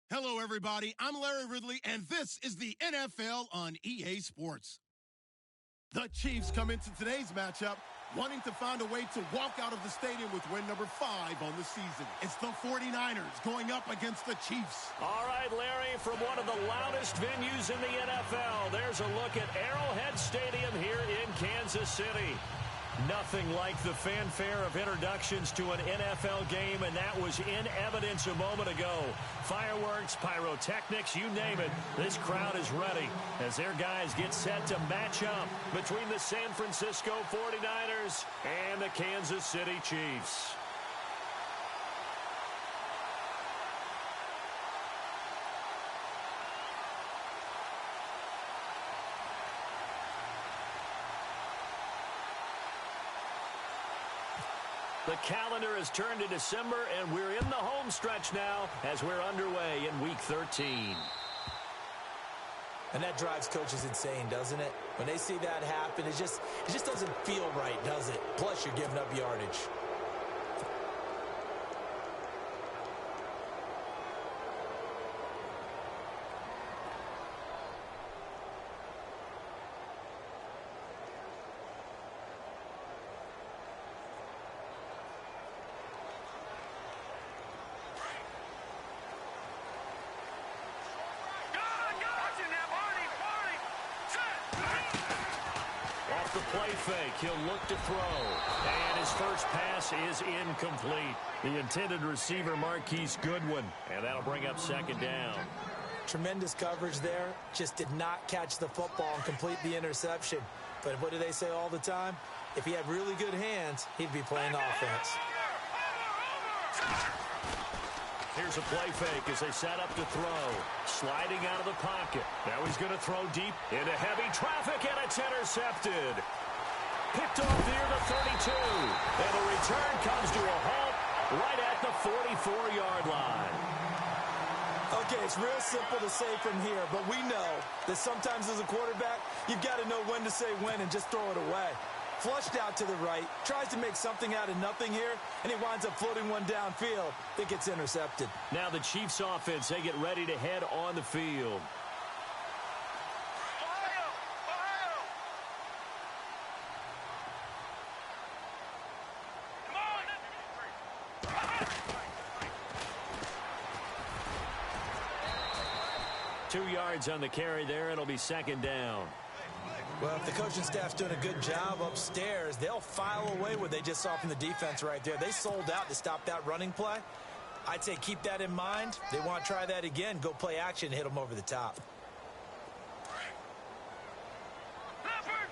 Hello, everybody. I'm Larry Ridley, and this is the NFL on EA Sports. The Chiefs come into today's matchup wanting to find a way to walk out of the stadium with win number 5 on the season. It's the 49ers going up against the Chiefs. All right, Larry, from one of the loudest venues in the NFL, there's a look at Arrowhead Stadium here in Kansas City. Nothing like the fanfare of introductions to an NFL game, and that was in evidence a moment ago. Fireworks, pyrotechnics, you name it. This crowd is ready as their guys get set to match up between the San Francisco 49ers and the Kansas City Chiefs. The calendar has turned to December, and we're in the home stretch now as we're underway in Week 13. And that drives coaches insane, doesn't it? When they see that happen, it just doesn't feel right, does it? Plus, you're giving up yardage. The play fake, he'll look to throw, and his first pass is incomplete. The intended receiver, Marquise Goodwin, and that'll bring up second down. Tremendous coverage there, just did not catch the football and complete the interception. But what do they say all the time? If he had really good hands, he'd be playing offense. Here's a play fake as they set up to throw. Sliding out of the pocket. Now he's going to throw deep into heavy traffic, and it's intercepted. Picked off near the 32. And the return comes to a halt right at the 44-yard line. Okay, it's real simple to say from here, but we know that sometimes as a quarterback, you've got to know when to say when and just throw it away. Flushed out to the right, tries to make something out of nothing here, and he winds up floating one downfield that gets intercepted. Now the Chiefs offense, they get ready to head on the field. Ohio! 2 yards on the carry there. It'll be second down. Well, if the coaching staff's doing a good job upstairs, they'll file away what they just saw from the defense right there. They sold out to stop that running play. I'd say keep that in mind. They want to try that again. Go play action and hit them over the top. Leopard!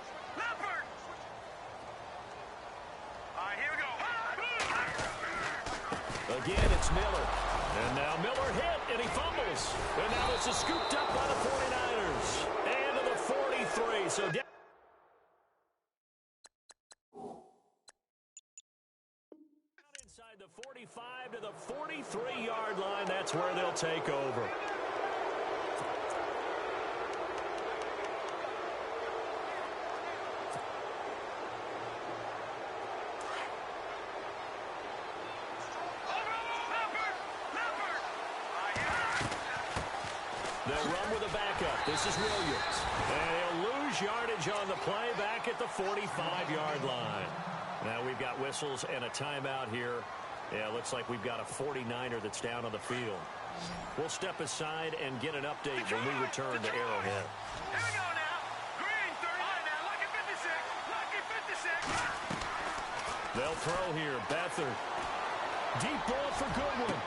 All right, here we go. Again, it's Miller. And now Miller hit, and he fumbles. And now this is scooped up by the 49ers. And to the 43. So down. Inside the 45 to the 43-yard line. That's where they'll take over. They'll run with a backup. This is Williams. And he'll lose yardage on the play back at the 45-yard line. Now we've got whistles and a timeout here. Yeah, looks like we've got a 49er that's down on the field. We'll step aside and get an update when we return to Arrowhead. Here we go now. Green, 39 now. Lucky 56. Lucky 56. They'll throw here. Beathard. Deep ball for Goodwin.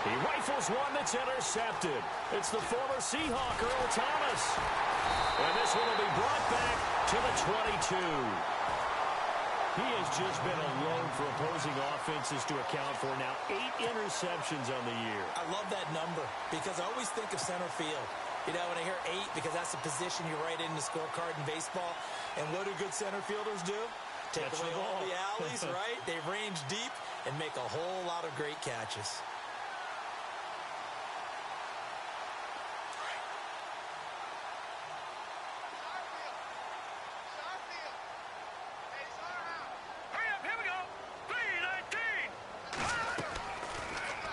He rifles one that's intercepted. It's the former Seahawk, Earl Thomas. And this one will be brought back to the 22. He has just been alone for opposing offenses to account for now 8 interceptions on the year. I love that number because I always think of center field. You know, when I hear 8, because that's the position you write in the scorecard in baseball. And what do good center fielders do? Take away all the alleys, right? They range deep and make a whole lot of great catches.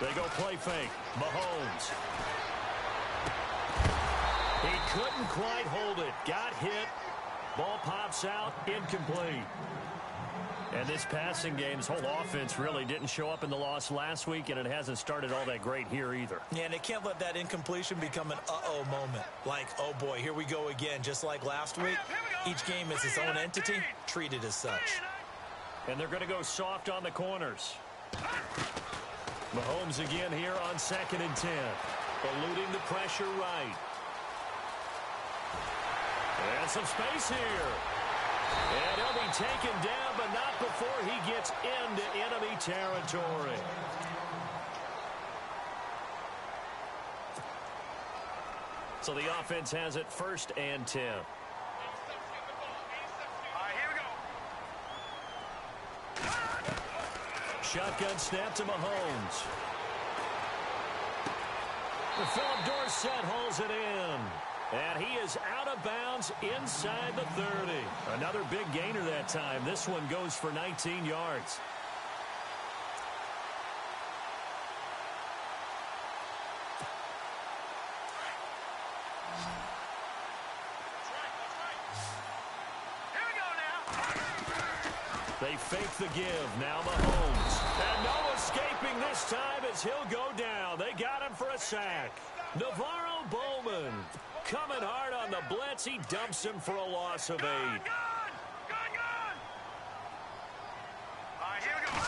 They go play fake. Mahomes. He couldn't quite hold it. Got hit. Ball pops out. Incomplete. And this passing game, this whole offense really didn't show up in the loss last week, and it hasn't started all that great here either. Yeah, and they can't let that incompletion become an uh-oh moment. Like, oh boy, here we go again. Just like last week, each game is its own entity, treated as such. And they're going to go soft on the corners. Mahomes again here on 2nd and 10. Eluding the pressure right. And some space here. And he'll be taken down, but not before he gets into enemy territory. So the offense has it 1st and 10. All right, here we go. Shotgun snap to Mahomes. Philip Dorsett holds it in. And he is out of bounds inside the 30. Another big gainer that time. This one goes for 19 yards. Here we go now. They fake the give. Now Mahomes. And no escaping this time as he'll go down. They got him for a sack. Navarro Bowman coming hard on the blitz. He dumps him for a loss of 8. Good. All right, here we go.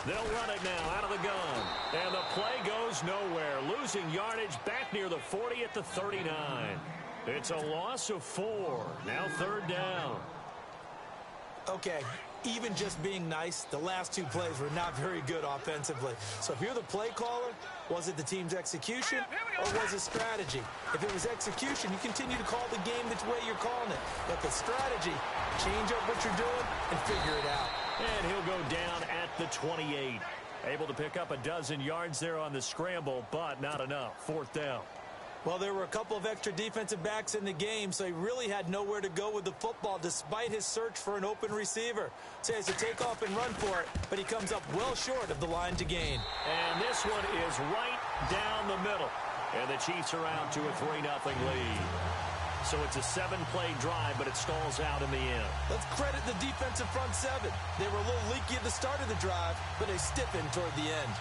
They'll run it now out of the gun. And the play goes nowhere. Losing yardage back near the 40 at the 39. It's a loss of 4. Now 3rd down. Okay, even just being nice, the last 2 plays were not very good offensively. So if you're the play caller, was it the team's execution or was it strategy? If it was execution, you continue to call the game the way you're calling it. But the strategy, change up what you're doing and figure it out. And he'll go down at the 28. Able to pick up a dozen yards there on the scramble, but not enough. 4th down. Well, there were a couple of extra defensive backs in the game, so he really had nowhere to go with the football despite his search for an open receiver. So he has to take off and run for it, but he comes up well short of the line to gain. And this one is right down the middle. And the Chiefs are out to a 3-0 lead. So it's a 7-play drive, but it stalls out in the end. Let's credit the defensive front 7. They were a little leaky at the start of the drive, but they stiffened toward the end.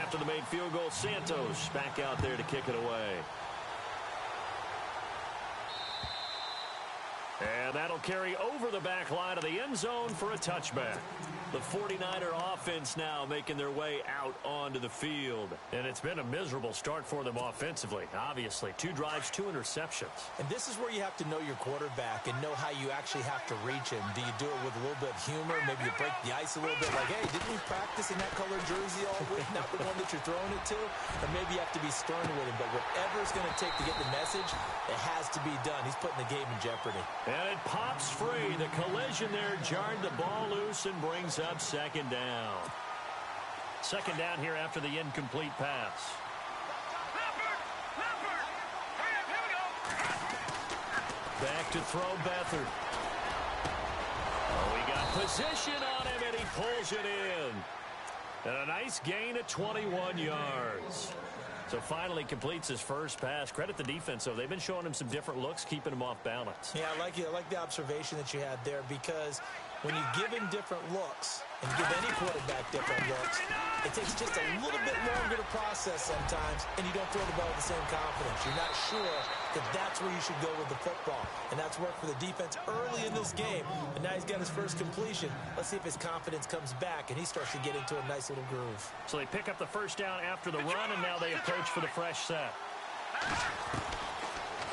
After the made field goal, Santos back out there to kick it away. And that'll carry over the back line of the end zone for a touchback. The 49er offense now making their way out onto the field. And it's been a miserable start for them offensively, obviously. 2 drives, 2 interceptions. And this is where you have to know your quarterback and know how you actually have to reach him. Do you do it with a little bit of humor? Maybe you break the ice a little bit like, hey, didn't we practice in that colored jersey all week? Not the one that you're throwing it to? Or maybe you have to be stern with him. But whatever it's going to take to get the message, it has to be done. He's putting the game in jeopardy. And it pops free. The collision there jarred the ball loose and brings up 2nd down. 2nd down here after the incomplete pass. Back to throw Beathard. Oh, he got position on him, and he pulls it in. And a nice gain of 21 yards. So finally completes his first pass. Credit the defense, though. They've been showing him some different looks, keeping him off balance. Yeah, I like it. I like the observation that you had there, because when you give him different looks and give any quarterback different looks, it takes just a little bit longer to process sometimes, and you don't throw the ball with the same confidence. You're not sure that that's where you should go with the football, and that's worked for the defense early in this game. And now he's got his first completion. Let's see if his confidence comes back and he starts to get into a nice little groove. So they pick up the 1st down after the run, and now they approach for the fresh set.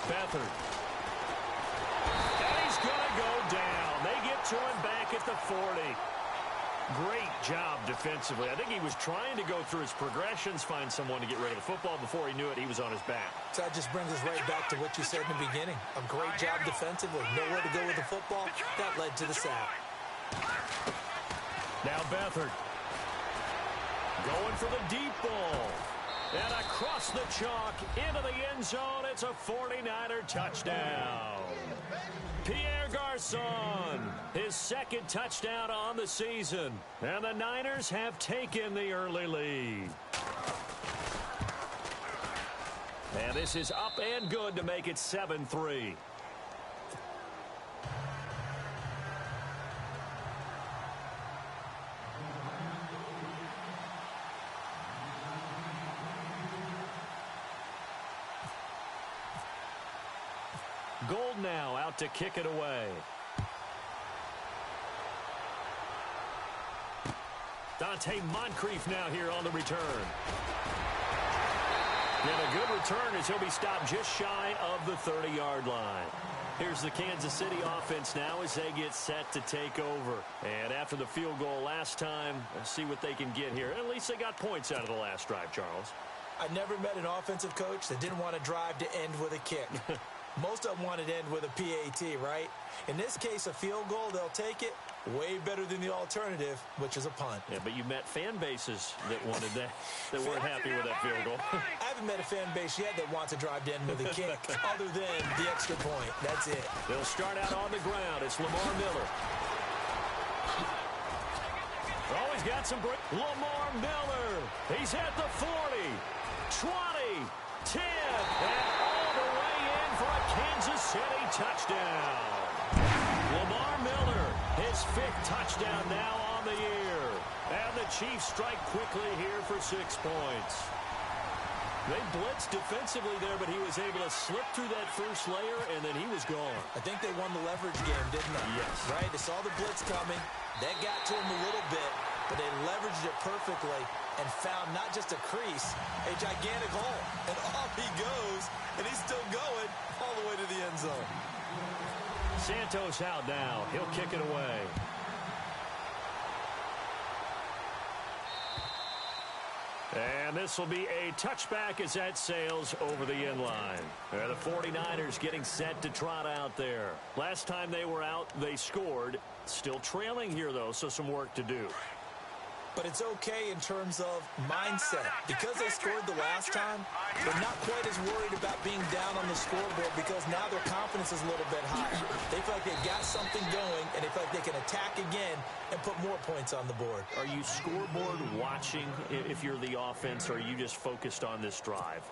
Beathard. And he's going to go down. They get to him back at the 40. Great job defensively. I think he was trying to go through his progressions, find someone to get rid of the football. Before he knew it, he was on his back. So that just brings us right back to what you said in the beginning. A great job defensively. Nowhere to go with the football. That led to the sack. Now Beathard. Going for the deep ball. And across the chalk into the end zone, it's a 49er touchdown. Pierre Garçon, his second touchdown on the season. And the Niners have taken the early lead. And this is up and good to make it 7-3. Gold now out to kick it away. Dante Moncrief now here on the return. And a good return as he'll be stopped just shy of the 30-yard line. Here's the Kansas City offense now as they get set to take over. And after the field goal last time, let's see what they can get here. At least they got points out of the last drive, Charles. I never met an offensive coach that didn't want to drive to end with a kick. Most of them want to end with a PAT, right? In this case, a field goal, they'll take it. Way better than the alternative, which is a punt. Yeah, but you met fan bases that wanted that, that weren't happy with that field goal. I haven't met a fan base yet that wants to drive to end with a kick, other than the extra point. That's it. They'll start out on the ground. It's Lamar Miller. Oh, he's got some break. Lamar Miller. He's at the 40, 20, 10, and all the way in for a Kansas City touchdown. Lamar Miller, his 5th touchdown now on the year. And the Chiefs strike quickly here for 6 points. They blitzed defensively there, but he was able to slip through that first layer, and then he was gone. I think they won the leverage game, didn't they? Yes. Right? They saw the blitz coming. That got to him a little bit, but they leveraged it perfectly and found not just a crease, a gigantic hole. And off he goes, and he's still going all the way to the end zone. Santos out now. He'll kick it away. And this will be a touchback as that sails over the end line. The 49ers getting set to trot out there. Last time they were out, they scored. Still trailing here, though, so some work to do. But it's okay in terms of mindset. Because they scored the last time, they're not quite as worried about being down on the scoreboard because now their confidence is a little bit higher. They feel like they've got something going, and they feel like they can attack again and put more points on the board. Are you scoreboard watching if you're the offense, or are you just focused on this drive?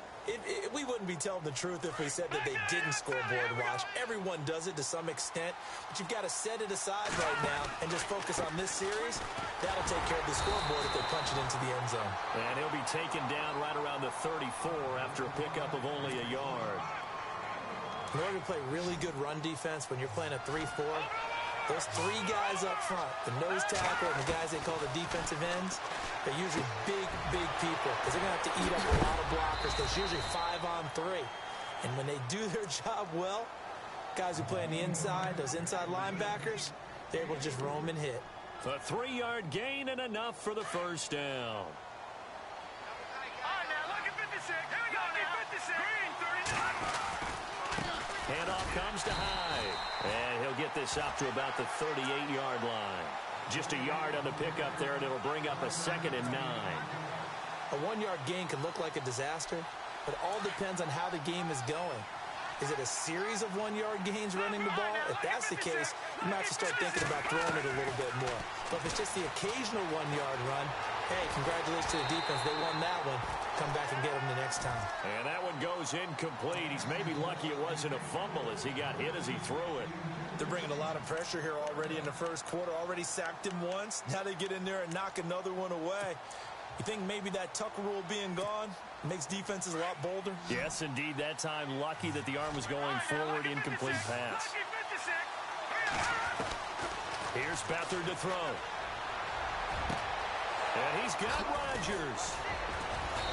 We wouldn't be telling the truth if we said that they didn't scoreboard watch. Everyone does it to some extent, but you've got to set it aside right now and just focus on this series. That'll take care of the scoreboard if they punch it into the end zone. And he'll be taken down right around the 34 after a pickup of only a yard. In order to play really good run defense when you're playing a 3-4, those 3 guys up front, the nose tackle and the guys they call the defensive ends, they're usually big people because they're going to have to eat up a lot of blockers. There's usually 5 on 3. And when they do their job well, guys who play on the inside, those inside linebackers, they're able to just roam and hit. A 3-yard gain and enough for the first down. Handoff comes to Hyde. And he'll get this up to about the 38-yard line. Just a yard on the pickup there, and it'll bring up a 2nd and 9. A 1-yard gain can look like a disaster, but it all depends on how the game is going. Is it a series of 1-yard gains running the ball? If that's the case, you might have to start thinking about throwing it a little bit more. But if it's just the occasional 1-yard run, hey, congratulations to the defense. They won that one. Come back and get them the next time. And that one goes incomplete. He's maybe lucky it wasn't a fumble as he got hit as he threw it. They're bringing a lot of pressure here already in the first quarter. Already sacked him once. Now they get in there and knock another one away. You think maybe that Tucker rule being gone makes defenses a lot bolder? Yes, indeed. That time, lucky that the arm was going forward. Incomplete pass. Here's Beathard to throw. And he's got Rodgers.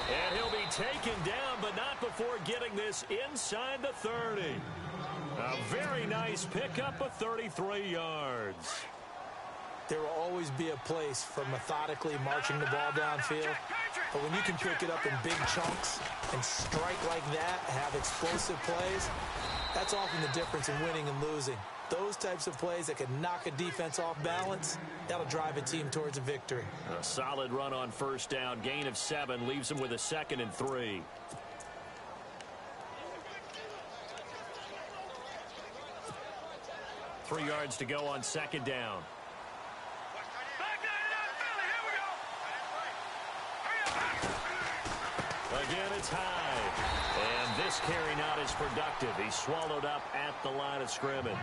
And he'll be taken down, but not before getting this inside the 30. A very nice pickup of 33 yards. There will always be a place for methodically marching the ball downfield. But when you can pick it up in big chunks and strike like that, have explosive plays, that's often the difference in winning and losing. Those types of plays that can knock a defense off balance, that'll drive a team towards a victory. A solid run on first down. Gain of 7 leaves them with a 2nd and 3. Three yards to go on 2nd down. Again, it's high. And this carry not as productive. He's swallowed up at the line of scrimmage.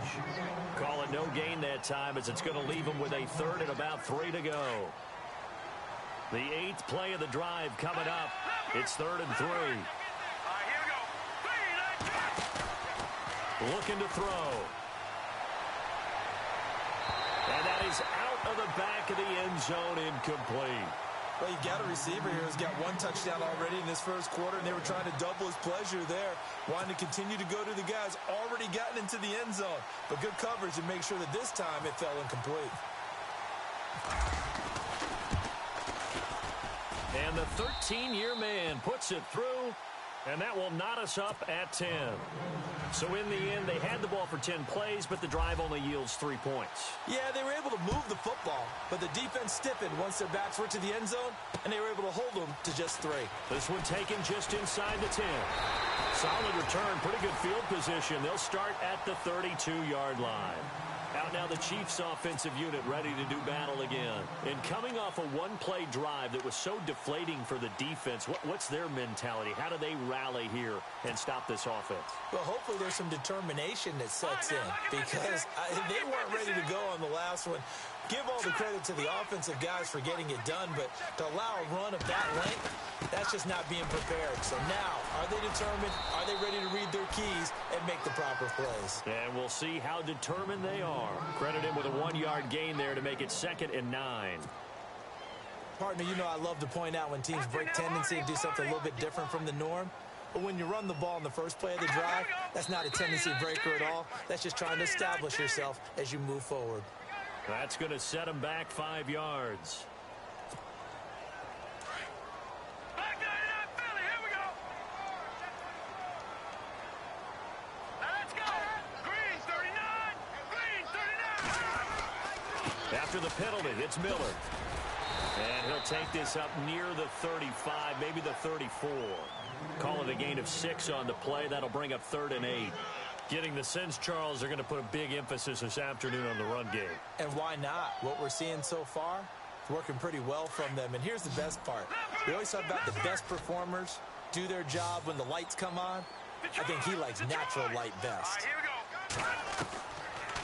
Call it no gain that time as it's going to leave him with a 3rd and about 3 to go. The 8th play of the drive coming up. It's 3rd and 3. Looking to throw. And that is out of the back of the end zone, incomplete. Well, you've got a receiver here who's got 1 touchdown already in this first quarter, and they were trying to double his pleasure there, wanting to continue to go to the guys already gotten into the end zone. But good coverage to make sure that this time it fell incomplete. And the 13-year man puts it through, and that will knot us up at 10. So in the end, they had the ball for 10 plays, but the drive only yields 3 points. Yeah, they were able to move the football, but the defense stiffened once their backs were to the end zone, and they were able to hold them to just 3. This one taken just inside the 10. Solid return, pretty good field position. They'll start at the 32-yard line. Out now the Chiefs offensive unit ready to do battle again. And coming off a 1-play drive that was so deflating for the defense, what's their mentality? How do they rally here and stop this offense? Well, hopefully there's some determination that sets in because they weren't ready to go on the last one. Give all the credit to the offensive guys for getting it done, but to allow a run of that length, that's just not being prepared. So now, are they determined? Are they ready to read their keys and make the proper plays? And we'll see how determined they are. Credit him with a 1-yard gain there to make it 2nd and 9. Partner, you know I love to point out when teams break tendency and do something a little bit different from the norm. But when you run the ball in the first play of the drive, that's not a tendency breaker at all. That's just trying to establish yourself as you move forward. That's going to set him back 5 yards. After the penalty, it's Miller. And he'll take this up near the 35, maybe the 34. Call it a gain of 6 on the play. That'll bring up 3rd and 8. Getting the sense, Charles, they're going to put a big emphasis this afternoon on the run game. And why not? What we're seeing so far, it's working pretty well from them. And here's the best part. We always talk about the best performers do their job when the lights come on. I think he likes natural light best.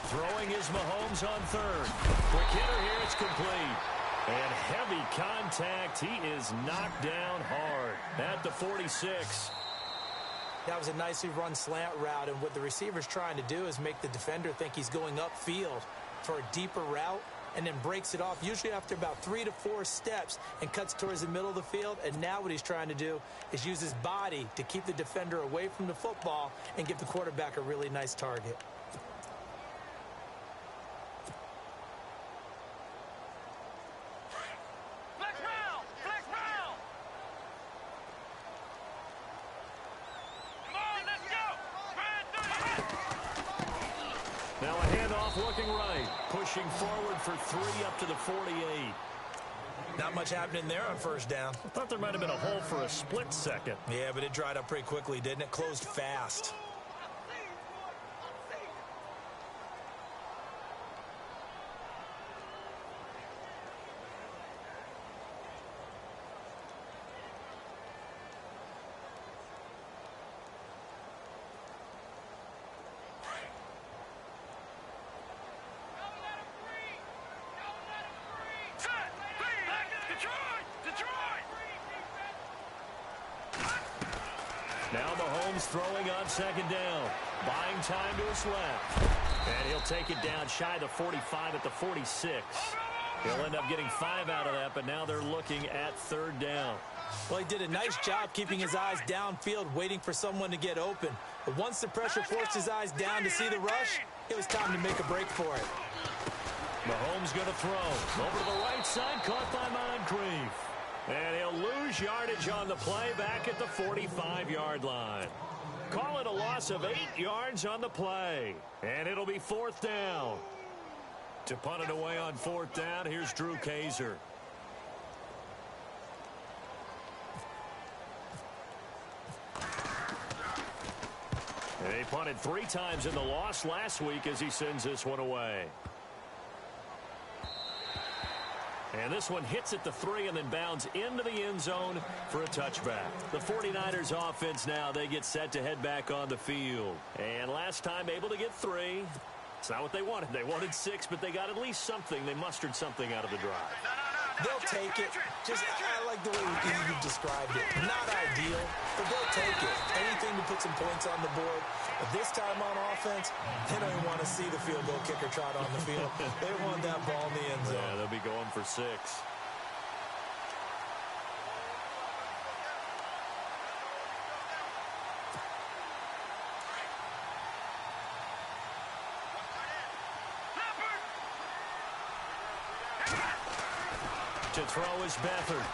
Throwing is Mahomes on 3rd. Quick hitter here, it's complete. And heavy contact. He is knocked down hard at the 46. That was a nicely run slant route, and what the receiver's trying to do is make the defender think he's going upfield for a deeper route and then breaks it off, usually after about 3 to 4 steps, and cuts towards the middle of the field. And now what he's trying to do is use his body to keep the defender away from the football and give the quarterback a really nice target. Now a handoff looking right. Pushing forward for 3 up to the 48. Not much happening there on first down. I thought there might have been a hole for a split second. Yeah, but it dried up pretty quickly, didn't it? Closed fast. Now Mahomes throwing on 2nd down. Buying time to his left. And he'll take it down shy of the 45 at the 46. He'll end up getting 5 out of that, but now they're looking at 3rd down. Well, he did a nice job keeping his eyes downfield, waiting for someone to get open. But once the pressure forced his eyes down to see the rush, it was time to make a break for it. Mahomes going to throw. Over to the right side, caught by Moncrief. And he'll lose yardage on the play back at the 45-yard line. Call it a loss of 8 yards on the play. And it'll be 4th down. To punt it away on 4th down, here's Drew Kaiser. And he punted 3 times in the loss last week as he sends this one away. And this one hits at the 3 and then bounds into the end zone for a touchback. The 49ers offense now, they get set to head back on the field. And last time able to get 3. It's not what they wanted. They wanted 6, but they got at least something. They mustered something out of the drive. They'll take it. I like the way you described it. Not ideal, but they'll take it. Anything to put some points on the board. But this time on offense, they don't even want to see the field goal kicker trot on the field. They want that ball in the end zone. Yeah, they'll be going for 6. To throw is Beathard.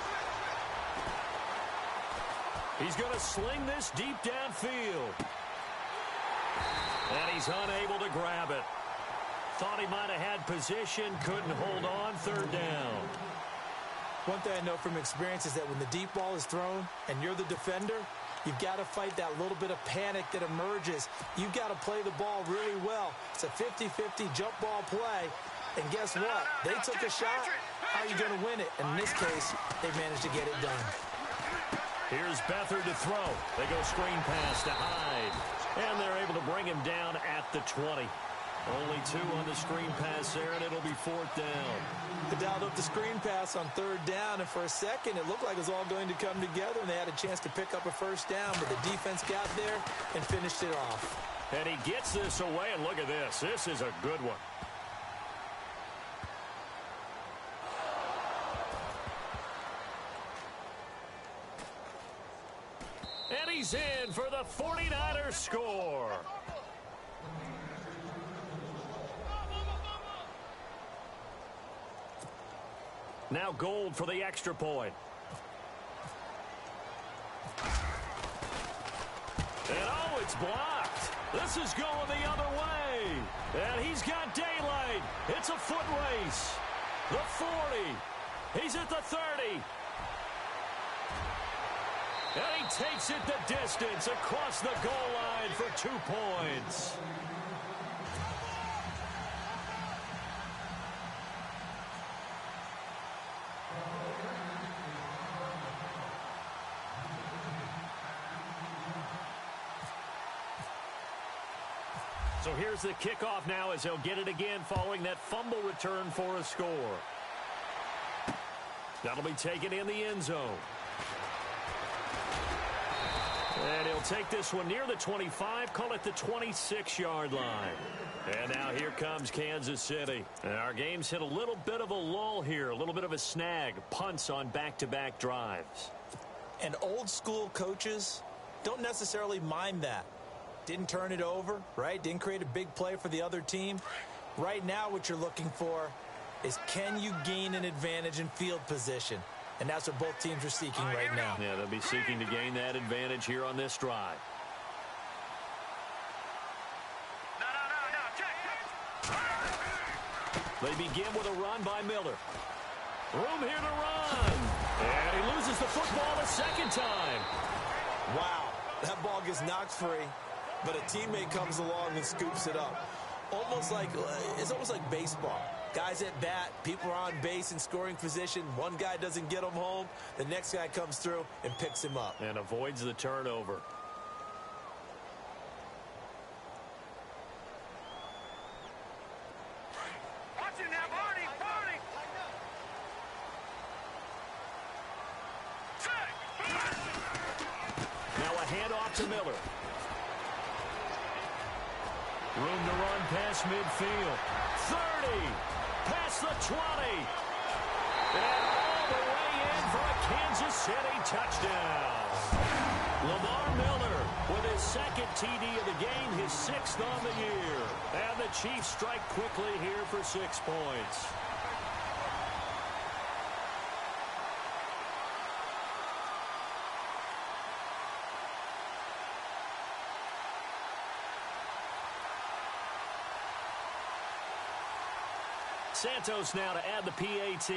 He's going to sling this deep downfield. And he's unable to grab it. Thought he might have had position, couldn't hold on, 3rd down. One thing I know from experience is that when the deep ball is thrown and you're the defender, you've got to fight that little bit of panic that emerges. You've got to play the ball really well. It's a 50-50 jump ball play. And guess what? They took a shot. How are you going to win it? And in this case, they managed to get it done. Here's Beathard to throw. They go screen pass to Hyde. And they're able to bring him down at the 20. Only 2 on the screen pass there, and it'll be 4th down. They dialed up the screen pass on 3rd down, and for a second, it looked like it was all going to come together, and they had a chance to pick up a 1st down, but the defense got there and finished it off. And he gets this away, and look at this. This is a good one. And he's in for the 49ers score. Now Gold for the extra point. And oh, it's blocked. This is going the other way. And he's got daylight. It's a foot race. The 40. He's at the 30. And he takes it the distance across the goal line for 2 points. So here's the kickoff now as he'll get it again following that fumble return for a score. That'll be taken in the end zone. And he'll take this one near the 25, call it the 26-yard line. And now here comes Kansas City. And our game's hit a little bit of a lull here, a little bit of a snag, punts on back-to-back drives. And old-school coaches don't necessarily mind that. Didn't turn it over, right? Didn't create a big play for the other team. Right now what you're looking for is can you gain an advantage in field position? And that's what both teams are seeking right now. Yeah, they'll be seeking to gain that advantage here on this drive. They begin with a run by Miller. Room here to run. And he loses the football a second time. Wow, that ball gets knocked free, but a teammate comes along and scoops it up. It's almost like baseball. Guys at bat, people are on base in scoring position. One guy doesn't get him home. The next guy comes through and picks him up. And avoids the turnover. Watch it now, Barney! Now a handoff to Miller. Room to run past midfield. 30. Past the 20. And all the way in for a Kansas City touchdown. Lamar Miller with his second TD of the game, his 6th on the year. And the Chiefs strike quickly here for 6 points. Santos now to add the PAT.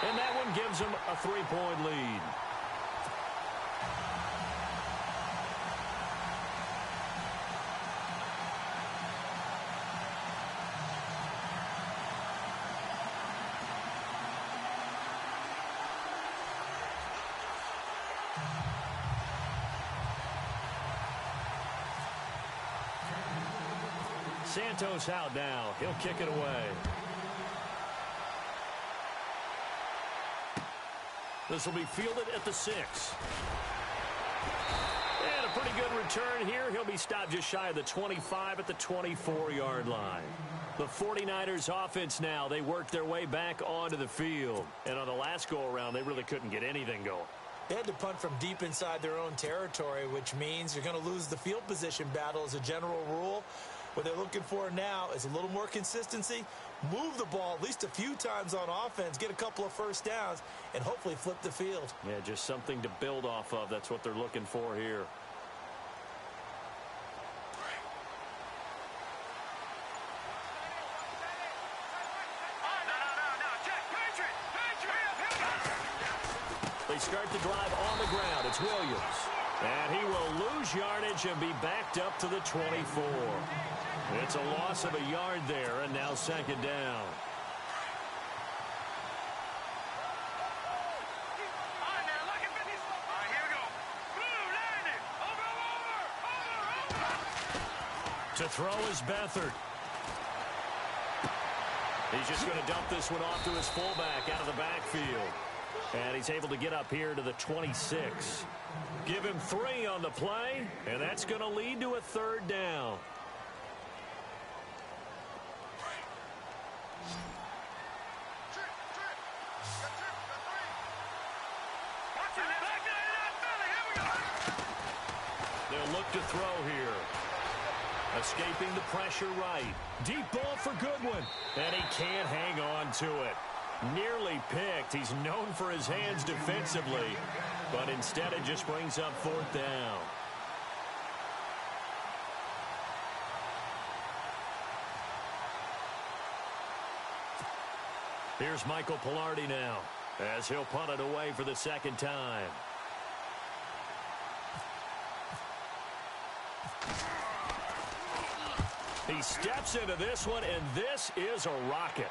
And that one gives him a 3-point lead. Santos out now. He'll kick it away. This will be fielded at the 6. And a pretty good return here. He'll be stopped just shy of the 25 at the 24-yard line. The 49ers offense now, they work their way back onto the field. And on the last go-around, they really couldn't get anything going. They had to punt from deep inside their own territory, which means you're going to lose the field position battle as a general rule. What they're looking for now is a little more consistency, move the ball at least a few times on offense, get a couple of first downs, and hopefully flip the field. Yeah, just something to build off of. That's what they're looking for here. They start the drive on the ground. It's Williams. And he will lose yardage and be backed up to the 24. It's a loss of a yard there, and now second down. To throw is Beathard. He's just going to dump this one off to his fullback out of the backfield. And he's able to get up here to the 26. Give him 3 on the play, and that's going to lead to a third down. They'll look to throw here. Escaping the pressure right. Deep ball for Goodwin. And he can't hang on to it. Nearly picked. He's known for his hands defensively. But instead it just brings up fourth down. Here's Michael Pilardi now as he'll punt it away for the second time. He steps into this one, and this is a rocket.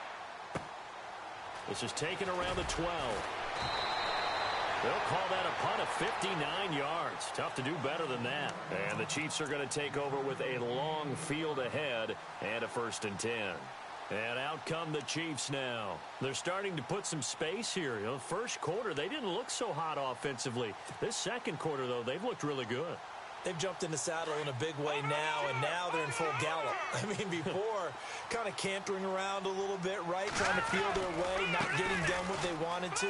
This is taken around the 12. They'll call that a punt of 59 yards. Tough to do better than that. And the Chiefs are going to take over with a long field ahead and a 1st and 10. And out come the Chiefs now. They're starting to put some space here. You know, first quarter, they didn't look so hot offensively. This second quarter, though, they've looked really good. They've jumped in the saddle in a big way now, and now they're in full gallop. I mean, before, kind of cantering around a little bit, right, trying to feel their way, not getting done what they wanted to,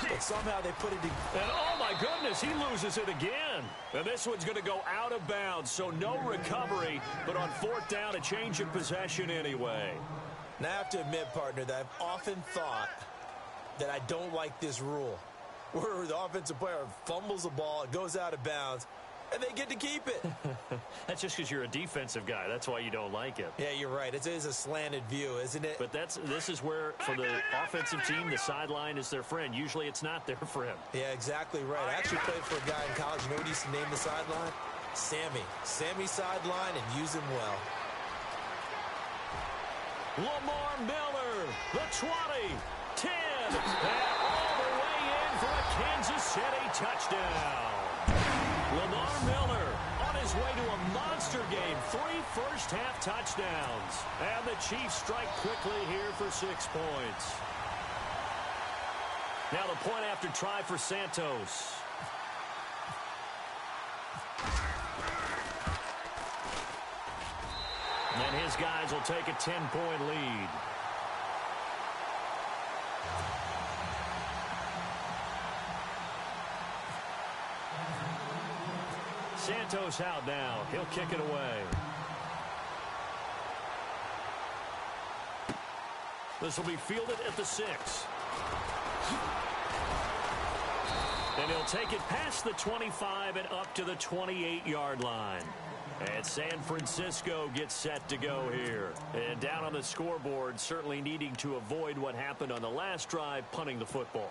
but somehow they put it together. And, oh, my goodness, he loses it again. And this one's going to go out of bounds, so no recovery, but on fourth down, a change of possession anyway. Now, I have to admit, partner, that I've often thought that I don't like this rule, where the offensive player fumbles the ball, it goes out of bounds, and they get to keep it. That's just because you're a defensive guy. That's why you don't like it. Yeah, you're right. It is a slanted view, isn't it? But this is where, for the offensive team, the sideline is their friend. Usually it's not their friend. Yeah, exactly right. I actually played for a guy in college. You know what he used to name the sideline? Sammy. Sammy sideline, and use him well. Lamar Miller, the 20, 10, and all the way in for a Kansas City touchdown. Lamar Miller on his way to a monster game, 3 first-half touchdowns. And the Chiefs strike quickly here for 6 points. Now the point after try for Santos. And his guys will take a 10-point lead. Santos out now. He'll kick it away. This will be fielded at the 6. And he'll take it past the 25 and up to the 28-yard line. And San Francisco gets set to go here. And down on the scoreboard, certainly needing to avoid what happened on the last drive, punting the football.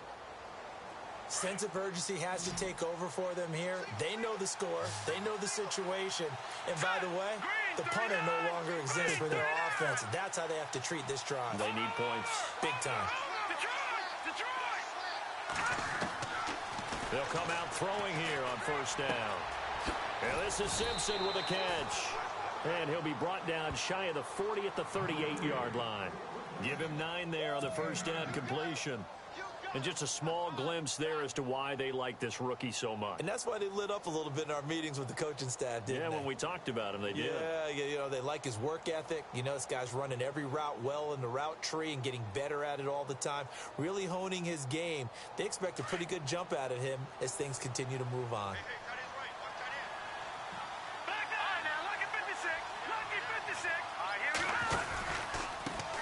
Sense of urgency has to take over for them here. They know the score. They know the situation. And by the way, the punter no longer exists for their offense. That's how they have to treat this drive. They need points. Big time. They'll come out throwing here on first down. And this is Simpson with a catch. And he'll be brought down shy of the 40 at the 38-yard line. Give him 9 there on the first down completion. And just a small glimpse there as to why they like this rookie so much. And that's why they lit up a little bit in our meetings with the coaching staff, didn't they? Yeah, when we talked about him, they did. Yeah, you know, they like his work ethic. You know, this guy's running every route well in the route tree and getting better at it all the time, really honing his game. They expect a pretty good jump out of him as things continue to move on.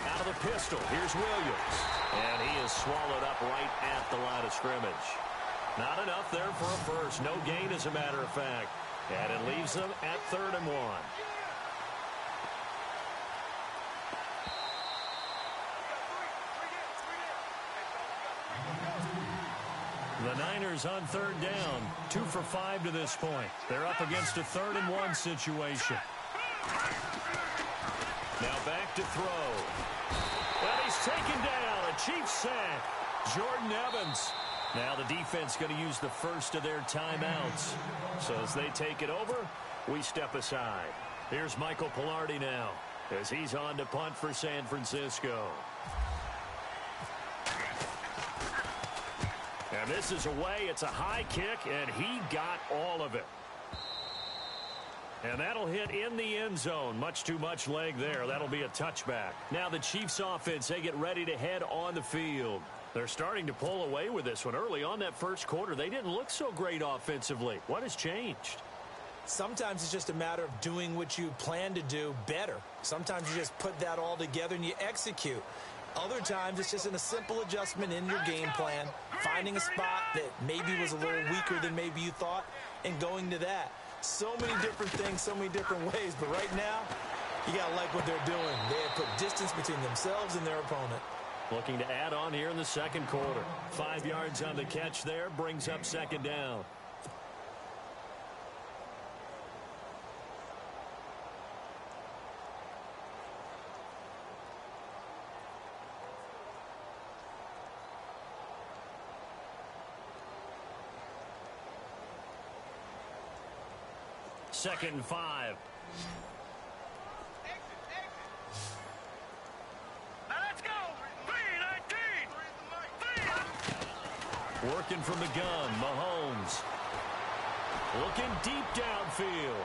Out of the pistol, here's Williams. And he is swallowed up right at the line of scrimmage. Not enough there for a first. No gain, as a matter of fact. And it leaves them at 3rd and 1. The Niners on 3rd down. 2 for 5 to this point. They're up against a 3rd and 1 situation. Now back to throw. Well, he's taken down. A Chiefs sack. Jordan Evans. Now the defense going to use the first of their timeouts. So as they take it over, we step aside. Here's Michael Pilardi now as he's on to punt for San Francisco. And this is away. It's a high kick, and he got all of it. And that'll hit in the end zone. Much too much leg there. That'll be a touchback. Now the Chiefs offense, they get ready to head on the field. They're starting to pull away with this one. Early on that first quarter, they didn't look so great offensively. What has changed? Sometimes it's just a matter of doing what you plan to do better. Sometimes you just put that all together and you execute. Other times it's just a simple adjustment in your game plan, finding a spot that maybe was a little weaker than maybe you thought, and going to that. So many different things, so many different ways, but right now, you got to like what they're doing. They have put distance between themselves and their opponent. Looking to add on here in the second quarter. 5 yards on the catch there, brings up 2nd down. Second and 5. Now let's go. 3-19. Working from the gun, Mahomes. Looking deep downfield.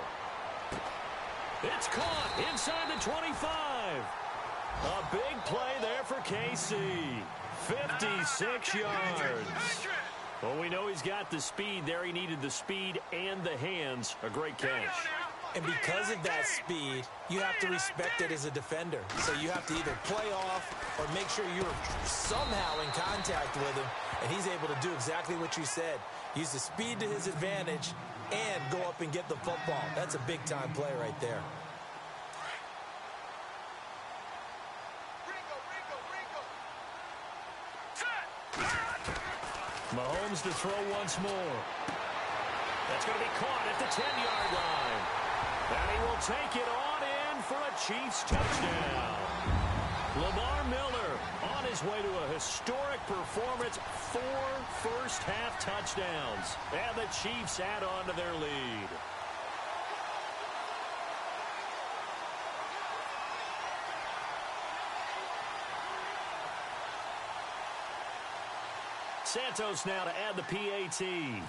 It's caught inside the 25. A big play there for KC. 56 yards. Well, we know he's got the speed there. He needed the speed and the hands. A great catch. And because of that speed, you have to respect it as a defender. So you have to either play off or make sure you're somehow in contact with him. And he's able to do exactly what you said. Use the speed to his advantage and go up and get the football. That's a big-time play right there. Mahomes to throw once more. That's going to be caught at the 10-yard line. And he will take it on in for a Chiefs touchdown. Lamar Miller on his way to a historic performance. 4 first-half touchdowns. And the Chiefs add on to their lead. Santos now to add the PAT. And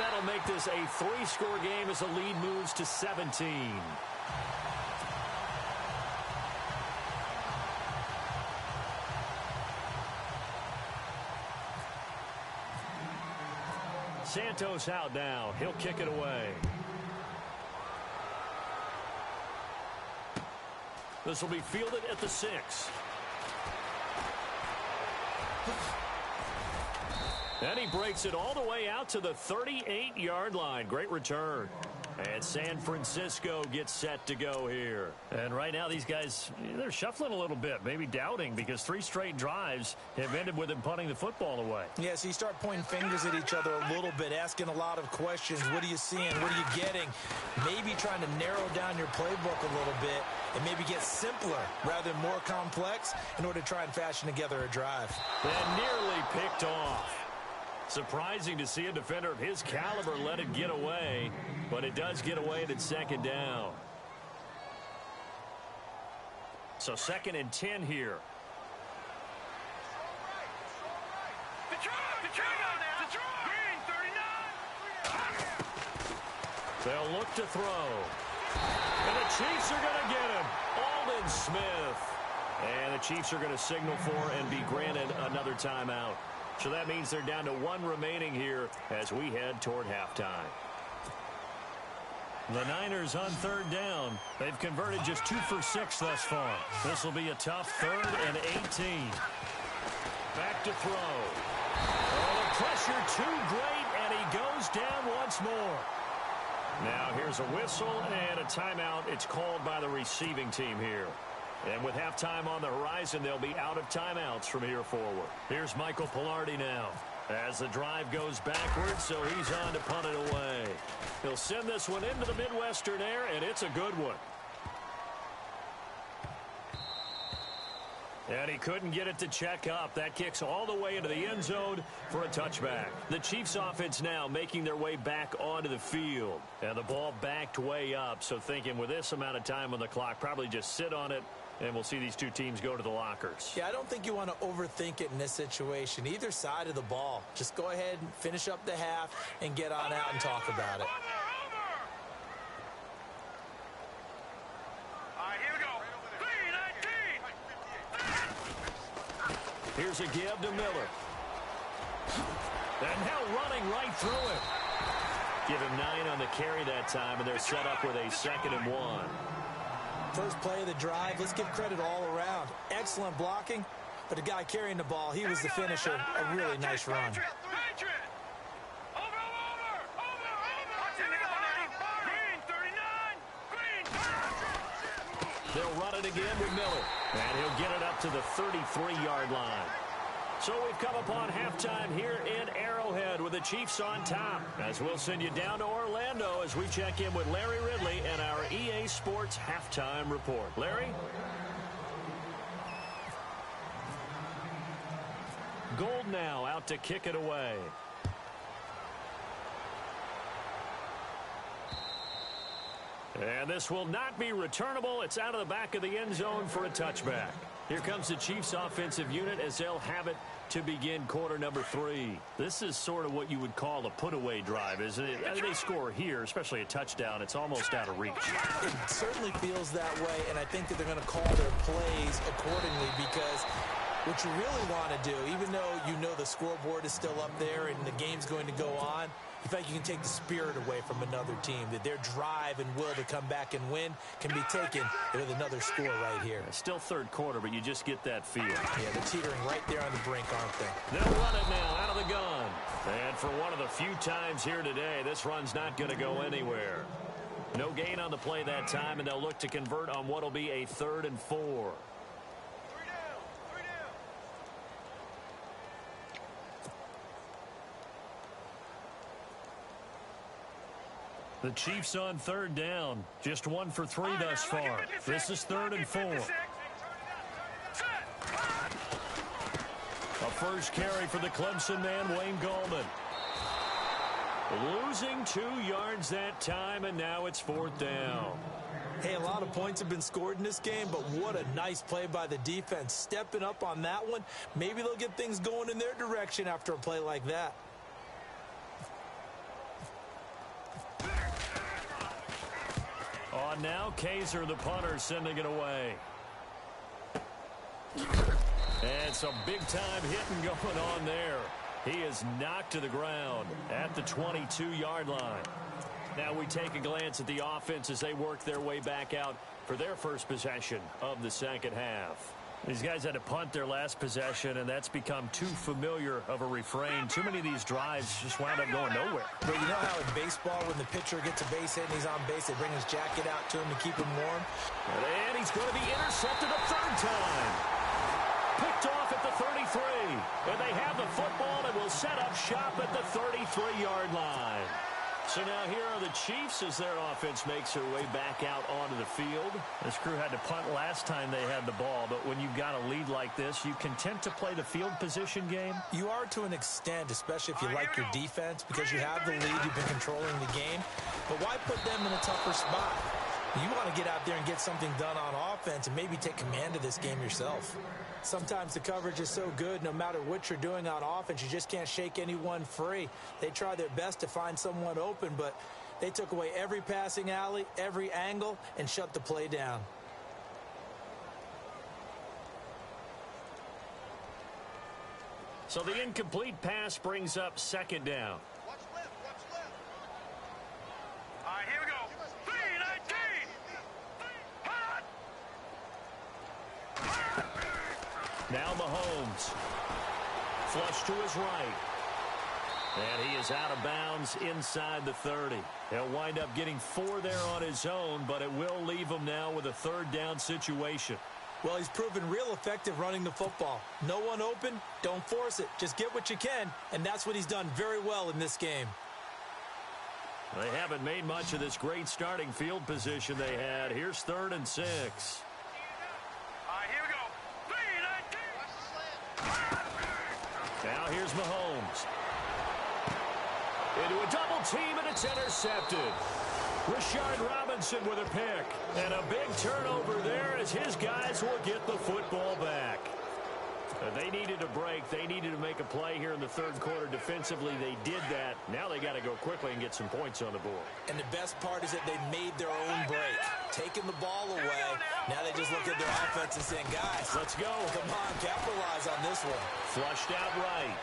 that'll make this a 3-score game as the lead moves to 17. Santos out now. He'll kick it away. This will be fielded at the 6. And he breaks it all the way out to the 38-yard line. Great return. And San Francisco gets set to go here. And right now these guys, they're shuffling a little bit, maybe doubting, because 3 straight drives have ended with them punting the football away. Yeah, so you start pointing fingers at each other a little bit, asking a lot of questions. What are you seeing? What are you getting? Maybe trying to narrow down your playbook a little bit and maybe get simpler rather than more complex in order to try and fashion together a drive. And nearly picked off. Surprising to see a defender of his caliber let it get away, but it does get away and it's second down. So 2nd and 10 here. They'll look to throw. And the Chiefs are going to get him. Aldon Smith. And the Chiefs are going to signal for and be granted another timeout. So that means they're down to 1 remaining here as we head toward halftime. The Niners on 3rd down. They've converted just 2 for 6 thus far. This will be a tough 3rd and 18. Back to throw. Oh, the pressure too great, and he goes down once more. Now here's a whistle and a timeout. It's called by the receiving team here. And with halftime on the horizon, they'll be out of timeouts from here forward. Here's Michael Pilardi now as the drive goes backwards, so he's on to punt it away. He'll send this one into the Midwestern air, and it's a good one. And he couldn't get it to check up. That kicks all the way into the end zone for a touchback. The Chiefs offense now making their way back onto the field. And the ball backed way up, so thinking with this amount of time on the clock, probably just sit on it, and we'll see these two teams go to the lockers. Yeah, I don't think you want to overthink it in this situation. Either side of the ball. Just go ahead and finish up the half and get on out and talk about it. Here's a give to Miller. And now running right through it. Give him 9 on the carry that time, and they're set up with a 2nd and 1. First play of the drive, let's give credit all around. Excellent blocking, but the guy carrying the ball, he was the finisher. A really nice run. They'll run it again with Miller. And he'll get it up to the 33-yard line. So we've come upon halftime here in Arrowhead with the Chiefs on top. As we'll send you down to Orlando as we check in with Larry Ridley and our EA Sports Halftime Report. Larry? Gold now out to kick it away. And this will not be returnable. It's out of the back of the end zone for a touchback. Here comes the Chiefs offensive unit as they'll have it to begin quarter number 3. This is sort of what you would call a put-away drive, isn't it? As they score here, especially a touchdown, it's almost out of reach. It certainly feels that way, and I think that they're going to call their plays accordingly because what you really want to do, even though you know the scoreboard is still up there and the game's going to go on, in fact, you can take the spirit away from another team, that their drive and will to come back and win can be taken with another score right here. Still third quarter, but you just get that feel. Yeah, they're teetering right there on the brink, aren't they? They'll run it now out of the gun. And for one of the few times here today, this run's not going to go anywhere. No gain on the play that time, and they'll look to convert on what will be a 3rd and 4. The Chiefs on 3rd down. Just 1 for 3 thus far. This is 3rd and 4. A first carry for the Clemson man, Wayne Gallman. Losing 2 yards that time, and now it's 4th down. Hey, a lot of points have been scored in this game, but what a nice play by the defense. Stepping up on that one, maybe they'll get things going in their direction after a play like that. On now, Kaiser, the punter, sending it away. And some big-time hitting going on there. He is knocked to the ground at the 22-yard line. Now we take a glance at the offense as they work their way back out for their first possession of the second half. These guys had to punt their last possession, and that's become too familiar of a refrain. Too many of these drives just wound up going nowhere. But you know how in baseball, when the pitcher gets a base hit and he's on base, they bring his jacket out to him to keep him warm? And he's going to be intercepted a third time. Picked off at the 33. And they have the football and will set up shop at the 33-yard line. So now here are the Chiefs as their offense makes their way back out onto the field. This crew had to punt last time they had the ball, but when you've got a lead like this, you content to play the field position game? You are to an extent, especially if you like your defense, because you have the lead, you've been controlling the game. But why put them in a tougher spot? You want to get out there and get something done on offense and maybe take command of this game yourself. Sometimes the coverage is so good, no matter what you're doing on offense, you just can't shake anyone free. They try their best to find someone open, but they took away every passing alley, every angle, and shut the play down. So the incomplete pass brings up second down. Watch left, watch left. All right, here we go. 3-19. Hot. Now Mahomes. Flush to his right. And he is out of bounds inside the 30. He'll wind up getting 4 there on his own, but it will leave him now with a third down situation. Well, he's proven real effective running the football. No one open, don't force it. Just get what you can, and that's what he's done very well in this game. They haven't made much of this great starting field position they had. Here's 3rd and 6. All right, here we go. 3-19. Now here's Mahomes. Into a double team, and it's intercepted. Rashard Robinson with a pick. And a big turnover there as his guys will get the football back. They needed a break. They needed to make a play here in the third quarter. Defensively, they did that. Now they got to go quickly and get some points on the board. And the best part is that they made their own break. Taking the ball away. Now they just look at their offense and saying, guys, let's go. Come on, capitalize on this one. Flushed out right.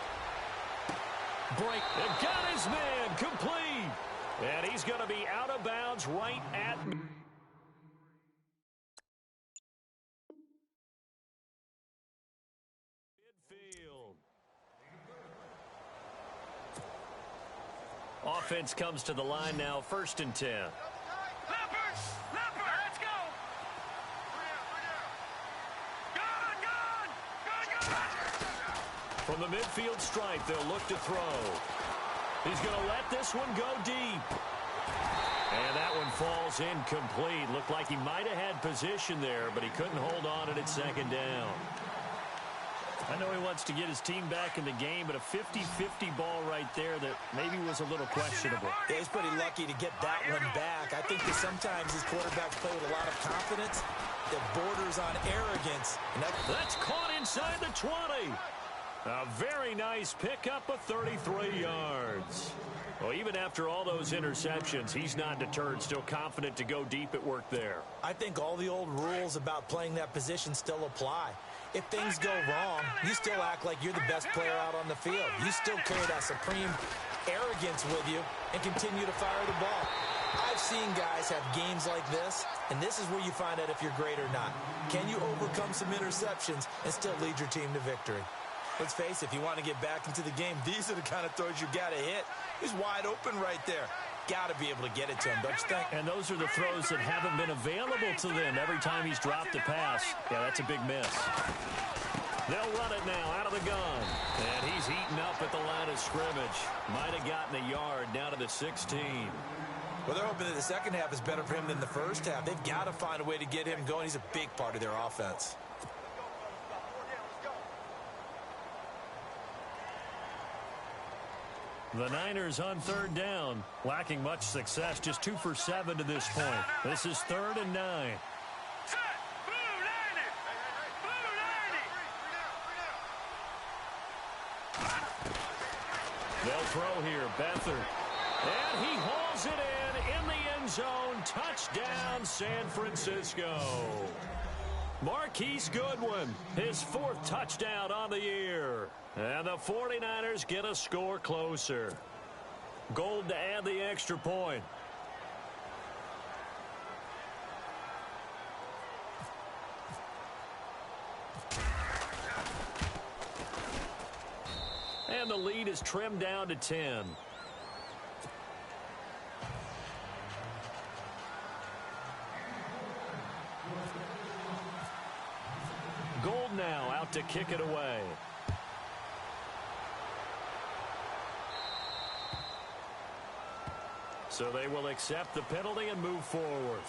Break. And got his man complete. And he's going to be out of bounds right at midfield. Offense comes to the line now, 1st and 10. Leopard, let's go. Gone. From the midfield stripe, they'll look to throw. He's going to let this one go deep. And that one falls incomplete. Looked like he might have had position there, but he couldn't hold on at it second down. I know he wants to get his team back in the game, but a 50-50 ball right there that maybe was a little questionable. Yeah, he's pretty lucky to get that one back. I think that sometimes his quarterbacks play with a lot of confidence that borders on arrogance. And that's caught inside the 20. A very nice pickup of 33 yards. Well, even after all those interceptions, he's not deterred, still confident to go deep at work there. I think all the old rules about playing that position still apply. If things go wrong, you still act like you're the best player out on the field. You still carry that supreme arrogance with you and continue to fire the ball. I've seen guys have games like this, and this is where you find out if you're great or not. Can you overcome some interceptions and still lead your team to victory? Let's face it, if you want to get back into the game, these are the kind of throws you got to hit. He's wide open right there. Got to be able to get it to him, don't you think? And those are the throws that haven't been available to them every time he's dropped a pass. Yeah, that's a big miss. They'll run it now out of the gun. And he's eaten up at the line of scrimmage. Might have gotten a yard down to the 16. Well, they're hoping that the second half is better for him than the first half. They've got to find a way to get him going. He's a big part of their offense. The Niners on 3rd down, lacking much success, just 2 for 7 to this point. This is 3rd and 9. Set. Blue 90. Blue 90. They'll throw here, Beathard. And he hauls it in the end zone. Touchdown, San Francisco. Marquise Goodwin, his 4th touchdown on the year. And the 49ers get a score closer. Gold to add the extra point. And the lead is trimmed down to 10. Gold now out to kick it away. So they will accept the penalty and move forward.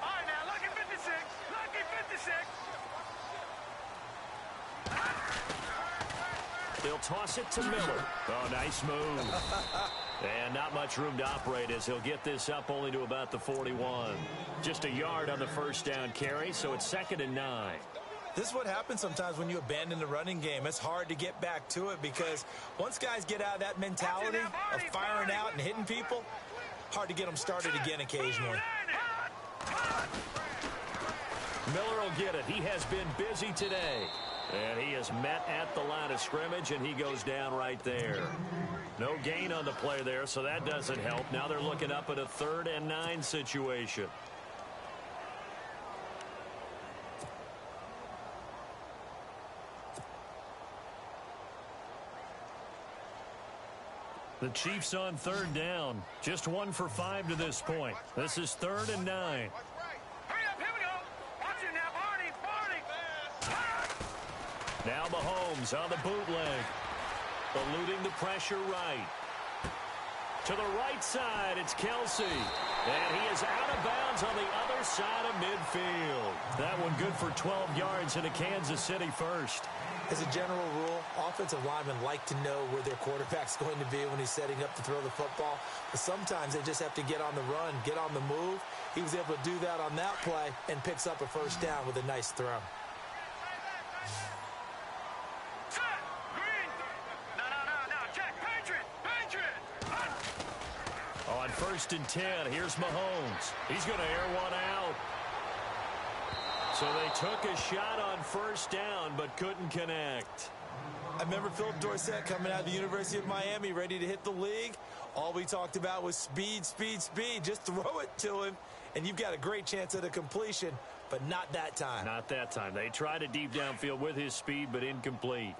All right, now, lucky 56. Lucky 56. They'll toss it to Miller. Oh, nice move. And not much room to operate as he'll get this up only to about the 41. Just a yard on the first down carry, so it's 2nd and 9. This is what happens sometimes when you abandon the running game. It's hard to get back to it because once guys get out of that mentality of firing out and hitting people, hard to get them started again occasionally. Miller will get it. He has been busy today. And he is met at the line of scrimmage, and he goes down right there. No gain on the play there, so that doesn't help. Now they're looking up at a 3rd and 9 situation. The Chiefs on 3rd down. Just 1 for 5 to this point. This is 3rd and 9. Hurry up, here we go. Watch it now, Barney. Now Mahomes on the bootleg. Eluding the pressure right. To the right side, it's Kelsey. And he is out of bounds on the other side of midfield. That one good for 12 yards in a Kansas City first. As a general rule, offensive linemen like to know where their quarterback's going to be when he's setting up to throw the football. But sometimes they just have to get on the run, get on the move. He was able to do that on that play and picks up a first down with a nice throw. On 1st and 10, here's Mahomes. He's going to air one out. So they took a shot on 1st down, but couldn't connect. I remember Philip Dorsett coming out of the University of Miami ready to hit the league. All we talked about was speed, speed, speed. Just throw it to him, and you've got a great chance at a completion, but not that time. Not that time. They tried a deep downfield with his speed, but incomplete.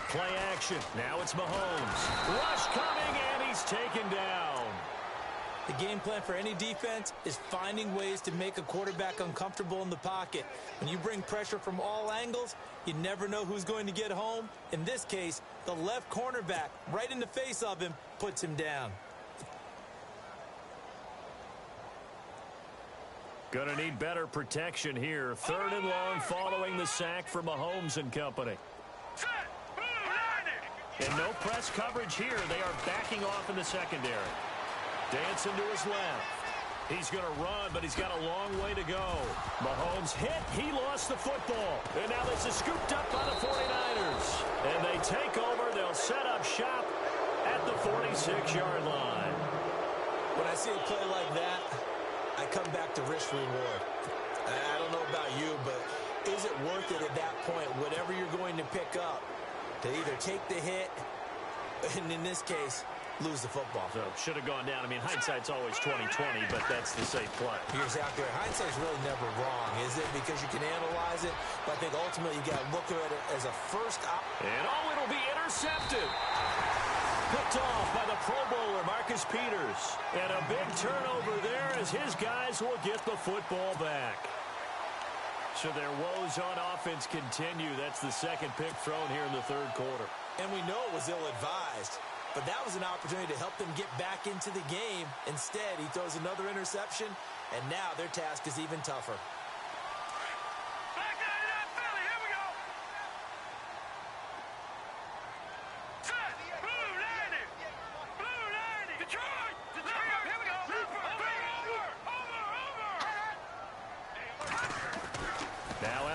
Play action. Now it's Mahomes. Rush coming, and he's taken down. The game plan for any defense is finding ways to make a quarterback uncomfortable in the pocket. When you bring pressure from all angles, you never know who's going to get home. In this case, the left cornerback, right in the face of him, puts him down. Gonna need better protection here. 3rd and long following the sack from Mahomes and company. And no press coverage here. They are backing off in the secondary. Dancing to his left. He's going to run, but he's got a long way to go. Mahomes hit. He lost the football. And now this is scooped up by the 49ers. And they take over. They'll set up shop at the 46-yard line. When I see a play like that, I come back to risk-reward. I don't know about you, but is it worth it at that point, whatever you're going to pick up, to either take the hit, and in this case, lose the football? So should have gone down. I mean, hindsight's always 20/20, but that's the safe play. You're exactly right. Hindsight's really never wrong, is it? Because you can analyze it, but I think ultimately you got to look at it as a first op. And it'll be intercepted. Picked off by the Pro Bowler, Marcus Peters. And a big turnover there as his guys will get the football back. So their woes on offense continue. That's the 2nd pick thrown here in the 3rd quarter. And we know it was ill-advised, but that was an opportunity to help them get back into the game. Instead, he throws another interception, and now their task is even tougher.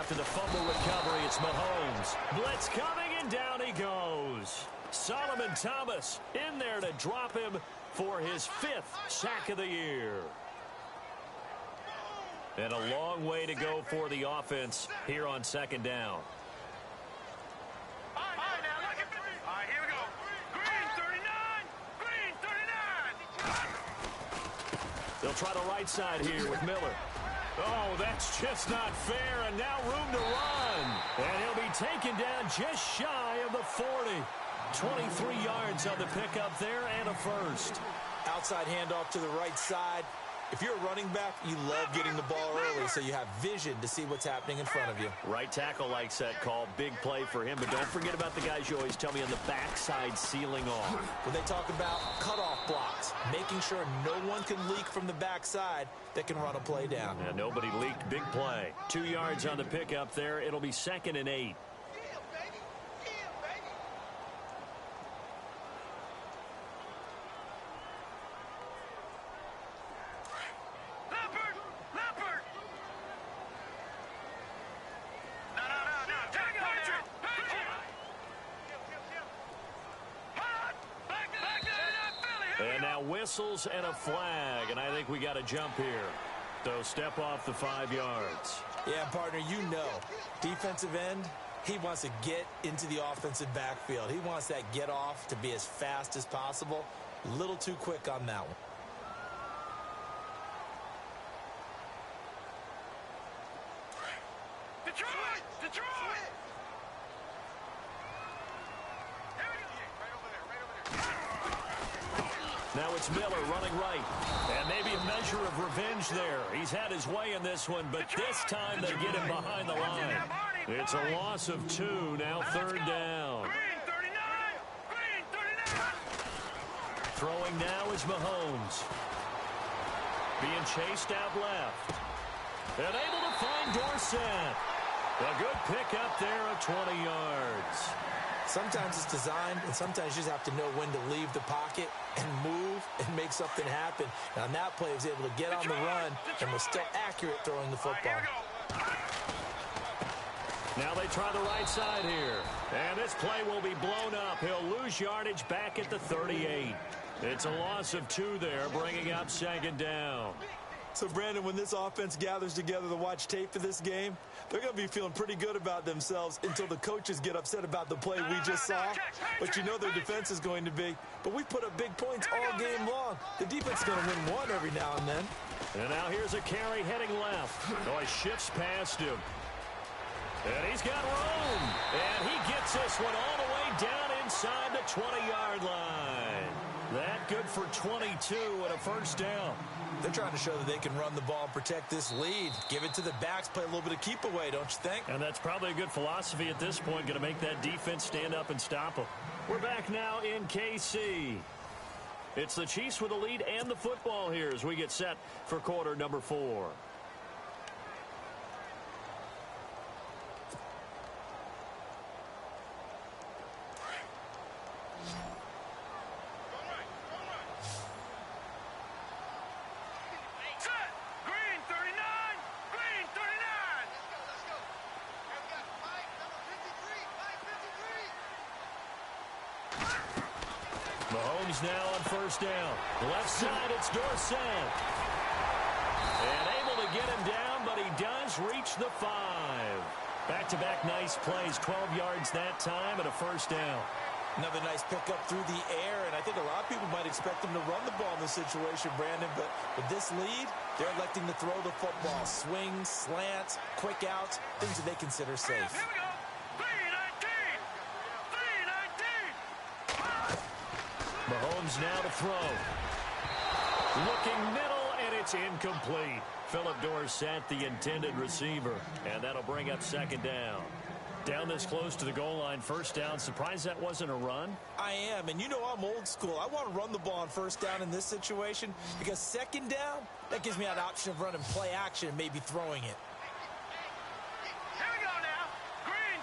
To the fumble recovery, it's Mahomes. Blitz coming, and down he goes. Solomon Thomas in there to drop him for his 5th sack of the year. And a long way to go for the offense here on 2nd down. They'll try the right side here with Miller. Oh, that's just not fair, and now room to run. And he'll be taken down just shy of the 40. 23 yards on the pickup there and a first. Outside handoff to the right side. If you're a running back, you love getting the ball early so you have vision to see what's happening in front of you. Right tackle likes that call. Big play for him, but don't forget about the guys you always tell me on the backside sealing off. When they talk about cutoff blocks, making sure no one can leak from the backside that can run a play down. Yeah, nobody leaked. Big play. 2 yards on the pickup there. It'll be 2nd and 8. And now whistles and a flag, and I think we got a jump here. So step off the 5 yards. Yeah, partner, you know, defensive end, he wants to get into the offensive backfield. He wants that get off to be as fast as possible. A little too quick on that one. Detroit! Detroit! Now it's Miller running right. And maybe a measure of revenge there. He's had his way in this one, but this time they get him behind the line. It's a loss of 2, now 3rd down. Throwing now is Mahomes. Being chased out left. And able to find Dorsett. A good pickup there of 20 yards. Sometimes it's designed, and sometimes you just have to know when to leave the pocket and move and make something happen. And on that play, he was able to get on the run and was still accurate throwing the football. Now they try the right side here. And this play will be blown up. He'll lose yardage back at the 38. It's a loss of 2 there, bringing up 2nd down. So, Brandon, when this offense gathers together to watch tape for this game, they're going to be feeling pretty good about themselves until the coaches get upset about the play we just saw. But you know their defense is going to be. But we put up big points all game long. The defense is going to win one every now and then. And now here's a carry heading left. Oh, he shifts past him. And he's got room. And he gets this one all the way down inside the 20-yard line. That good for 22 and a first down. They're trying to show that they can run the ball and protect this lead. Give it to the backs, play a little bit of keep away, don't you think? And that's probably a good philosophy at this point, going to make that defense stand up and stop them. We're back now in KC. It's the Chiefs with the lead and the football here as we get set for quarter number 4. Mahomes now on first down. Left side, it's Dorsett. And able to get him down, but he does reach the 5. Back-to-back nice plays, 12 yards that time and a first down. Another nice pickup through the air, and I think a lot of people might expect them to run the ball in this situation, Brandon, but with this lead, they're electing to throw the football. Swings, slants, quick outs, things that they consider safe. Here we go. 3-19. Mahomes now to throw. Looking middle, and it's incomplete. Philip Dorsett, the intended receiver, and that'll bring up 2nd down. Down this close to the goal line, first down. Surprised that wasn't a run? I am, and you know I'm old school. I want to run the ball on first down in this situation because 2nd down, that gives me an option of running play action and maybe throwing it. Here we go now. Green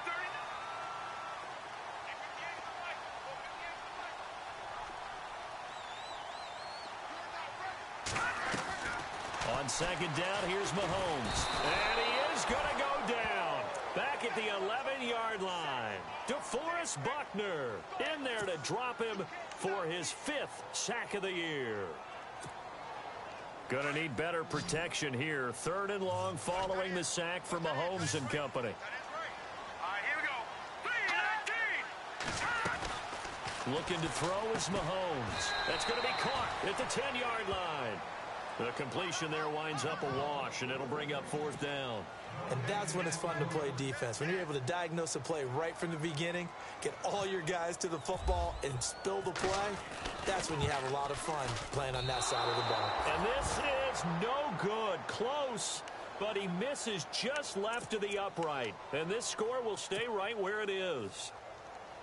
39. On 2nd down, here's Mahomes. And he is going to go down. Back at the 11-yard line. DeForest Buckner in there to drop him for his 5th sack of the year. Going to need better protection here. 3rd and long following the sack for Mahomes and company. All right, here we go. 3-19. Looking to throw is Mahomes. That's going to be caught at the 10-yard line. The completion there winds up a wash, and it'll bring up 4th down. And that's when it's fun to play defense. When you're able to diagnose a play right from the beginning, get all your guys to the football, and spill the play, that's when you have a lot of fun playing on that side of the ball. And this is no good. Close, but he misses just left of the upright. And this score will stay right where it is.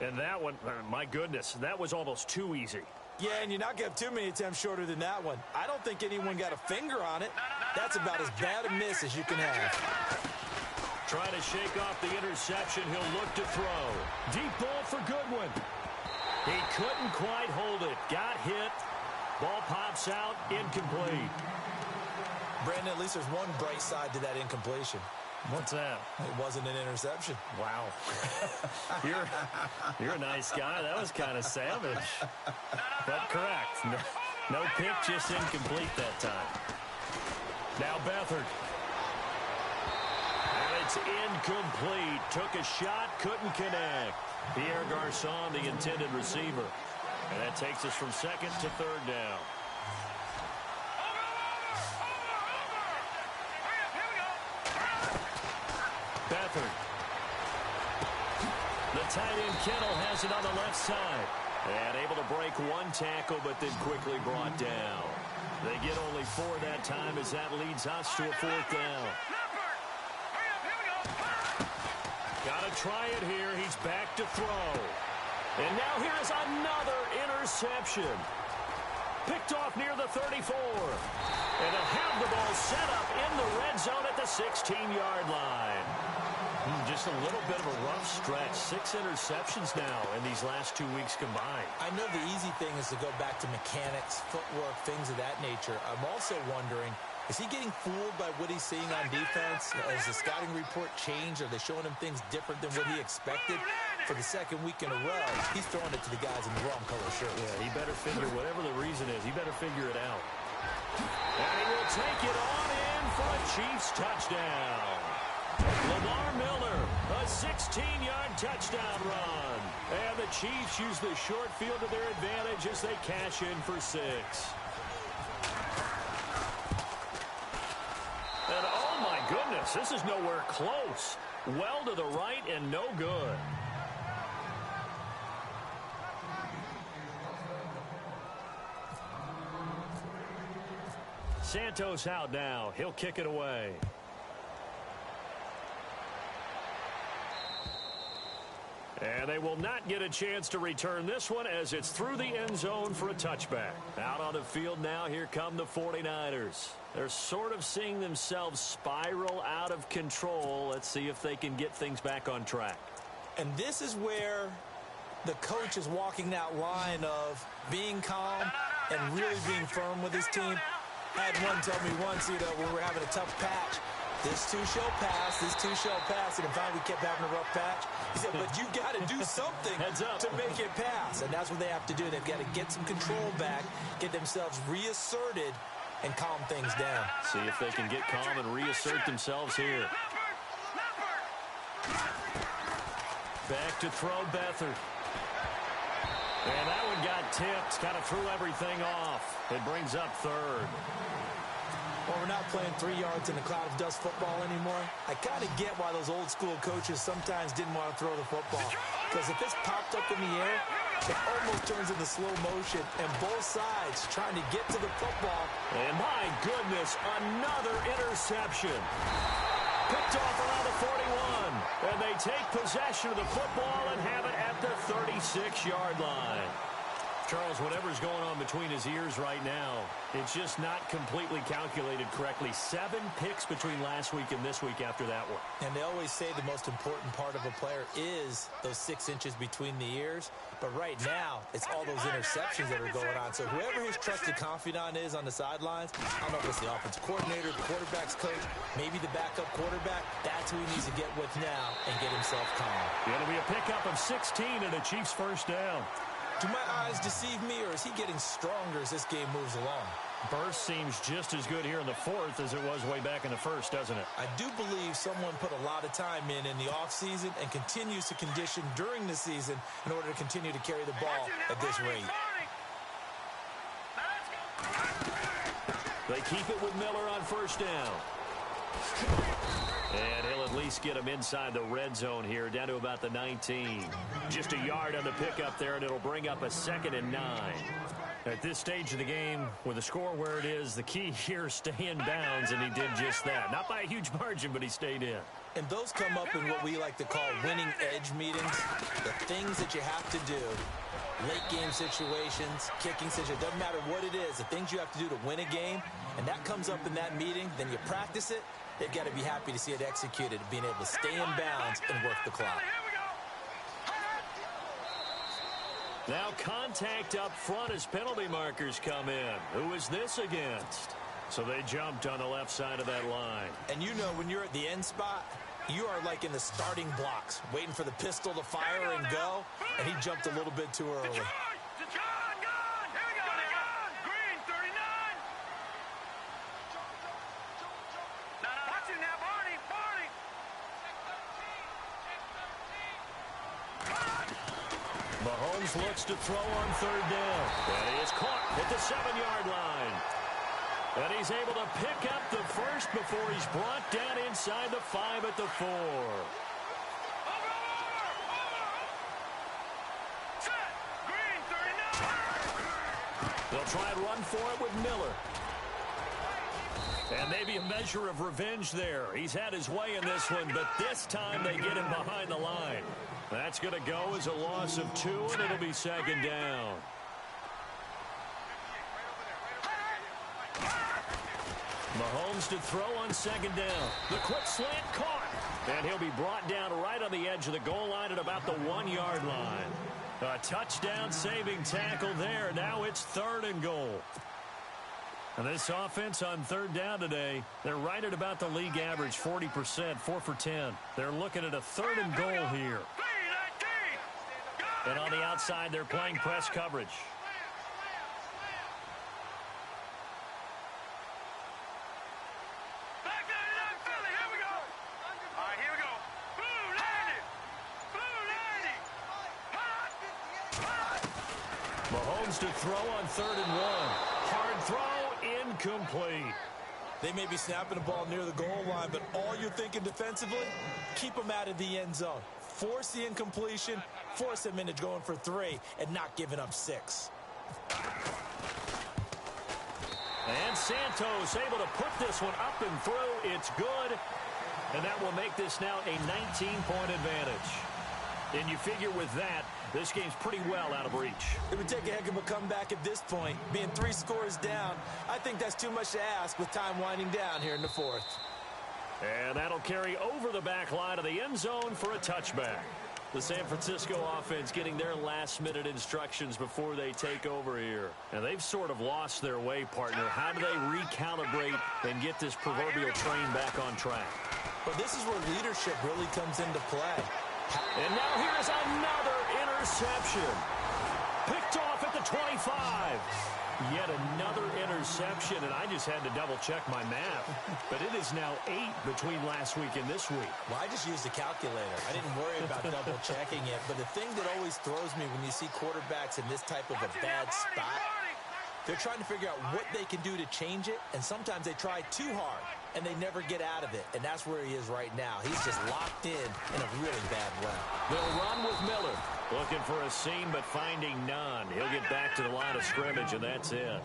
And that one, my goodness, that was almost too easy. Yeah, and you're not going to have too many attempts shorter than that one. I don't think anyone got a finger on it. That's about as bad a miss as you can have. Trying to shake off the interception. He'll look to throw. Deep ball for Goodwin. He couldn't quite hold it. Got hit. Ball pops out. Incomplete. Brandon, at least there's one bright side to that incompletion. What's that? It wasn't an interception. Wow. You're a nice guy. That was kind of savage. But correct. No pick, just incomplete that time. Now Beathard. And it's incomplete. Took a shot, couldn't connect. Pierre Garçon, the intended receiver. And that takes us from 2nd to 3rd down. Beathard. The tight end Kittle has it on the left side. And able to break one tackle, but then quickly brought down. They get only 4 that time as that leads us to a 4th down. Got to try it here. He's back to throw. And now here's another interception. Picked off near the 34. And they'll have the ball set up in the red zone at the 16-yard line. Just a little bit of a rough stretch. 6 interceptions now in these last 2 weeks combined. I know the easy thing is to go back to mechanics, footwork, things of that nature. I'm also wondering, is he getting fooled by what he's seeing on defense? Has the scouting report changed? Are they showing him things different than what he expected? For the 2nd week in a row, he's throwing it to the guys in the wrong color shirts. Yeah, he better figure, whatever the reason is, he better figure it out. And he will take it on in for a Chiefs touchdown. Lamar Miller, a 16-yard touchdown run. And the Chiefs use the short field to their advantage as they cash in for 6. And oh my goodness, this is nowhere close. Well to the right and no good. Santos out now. He'll kick it away. And they will not get a chance to return this one as it's through the end zone for a touchback. Out on the field now, here come the 49ers. They're sort of seeing themselves spiral out of control. Let's see if they can get things back on track. And this is where the coach is walking that line of being calm and really being firm with his team. I had one tell me once, when we were having a tough patch, this too shall pass, this too shall pass. And finally we kept having a rough patch. He said, but you got to do something to make it pass. And that's what they have to do. They've got to get some control back, get themselves reasserted, and calm things down. See if they can get calm and reassert themselves here. Back to throw Beathard. And that one got tipped. Kind of threw everything off. It brings up 3rd. Well, we're not playing 3 yards in a cloud of dust football anymore. I kind of get why those old school coaches sometimes didn't want to throw the football. Because if it's popped up in the air, it almost turns into slow motion. And both sides trying to get to the football. And my goodness, another interception. Picked off around the 41. And they take possession of the football and have it at the 36-yard line. Charles, whatever's going on between his ears right now, it's just not completely calculated correctly. 7 picks between last week and this week after that one. And they always say the most important part of a player is those 6 inches between the ears. But right now, it's all those interceptions that are going on. So whoever his trusted confidant is on the sidelines, I don't know if it's the offensive coordinator, the quarterback's coach, maybe the backup quarterback, that's who he needs to get with now and get himself calm. It'll be a pickup of 16 and the Chiefs' first down. Do my eyes deceive me, or is he getting stronger as this game moves along? Burst seems just as good here in the 4th as it was way back in the 1st, doesn't it? I do believe someone put a lot of time in the offseason and continues to condition during the season in order to continue to carry the ball at this rate. They keep it with Miller on first down. And he'll at least get him inside the red zone here, down to about the 19. Just a yard on the pickup there, and it'll bring up a 2nd and 9. At this stage of the game, with the score where it is, the key here is stay in bounds, and he did just that. Not by a huge margin, but he stayed in. And those come up in what we like to call winning edge meetings. The things that you have to do, late game situations, kicking situations, doesn't matter what it is, the things you have to do to win a game, and that comes up in that meeting, then you practice it. They've got to be happy to see it executed, being able to stay in bounds and work the clock. Now contact up front as penalty markers come in. Who is this against? So they jumped on the left side of that line. And you know when you're at the end spot, you are like in the starting blocks, waiting for the pistol to fire and go, and he jumped a little bit too early. Mahomes looks to throw on third down. And he is caught at the 7-yard line. And he's able to pick up the first before he's brought down inside the 5 at the 4. They'll try and run for it with Miller. And maybe a measure of revenge there. He's had his way in this one, but this time they get him behind the line. That's going to go as a loss of 2, and it'll be 2nd down. Mahomes to throw on 2nd down. The quick slant caught. And he'll be brought down right on the edge of the goal line at about the 1-yard line. A touchdown-saving tackle there. Now it's 3rd and goal. And this offense on 3rd down today, they're right at about the league average, 40%, 4 for 10. They're looking at a 3rd and goal here. And on the outside, they're playing press coverage. Mahomes to throw on 3rd and 1. Hard throw, incomplete. They may be snapping the ball near the goal line, but all you're thinking defensively, keep them out of the end zone. Force the incompletion, force them into going for 3, and not giving up 6. And Santos able to put this one up and through. It's good. And that will make this now a 19-point advantage. And you figure with that, this game's pretty well out of reach. It would take a heck of a comeback at this point. Being 3 scores down, I think that's too much to ask with time winding down here in the 4th. And that'll carry over the back line of the end zone for a touchback. The San Francisco offense getting their last-minute instructions before they take over here. And they've sort of lost their way, partner. How do they recalibrate and get this proverbial train back on track? But this is where leadership really comes into play. And now here's another interception. Picked off at the 25. Yet another interception, and I just had to double-check my math. But it is now 8 between last week and this week. Well, I just used the calculator. I didn't worry about double-checking it. But the thing that always throws me when you see quarterbacks in this type of a bad spot, they're trying to figure out what they can do to change it, and sometimes they try too hard, and they never get out of it. And that's where he is right now. He's just locked in a really bad way. They'll run with Miller. Looking for a seam, but finding none. He'll get back to the line of scrimmage, and that's it.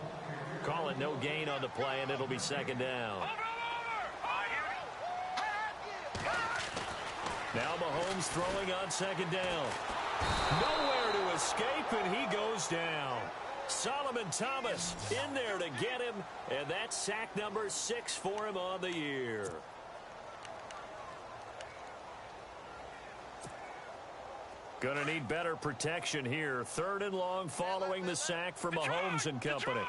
Call it no gain on the play, and it'll be 2nd down. Now Mahomes throwing on 2nd down. Nowhere to escape, and he goes down. Solomon Thomas in there to get him, and that's sack number 6 for him on the year. Gonna need better protection here. 3rd and long following the sack from Mahomes and company.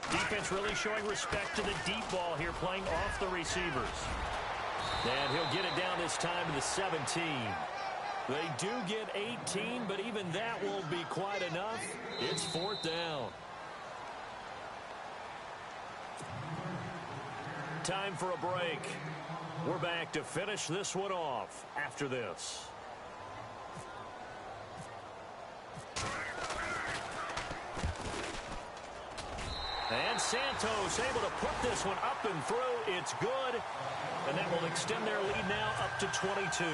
Defense really showing respect to the deep ball here, playing off the receivers. And he'll get it down this time to the 17. They do get 18, but even that won't be quite enough. It's 4th down. Time for a break. We're back to finish this one off after this. And Santos able to put this one up and through. It's good. And that will extend their lead now up to 22.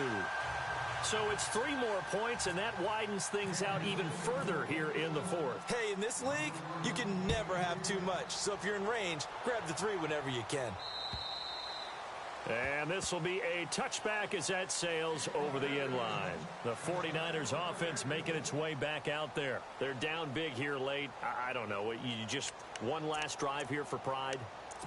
So it's 3 more points, and that widens things out even further here in the fourth. Hey, in this league, you can never have too much. So if you're in range, grab the 3 whenever you can. And this will be a touchback as that sails over the end line. The 49ers offense making its way back out there. They're down big here late. I don't know. You just one last drive here for pride?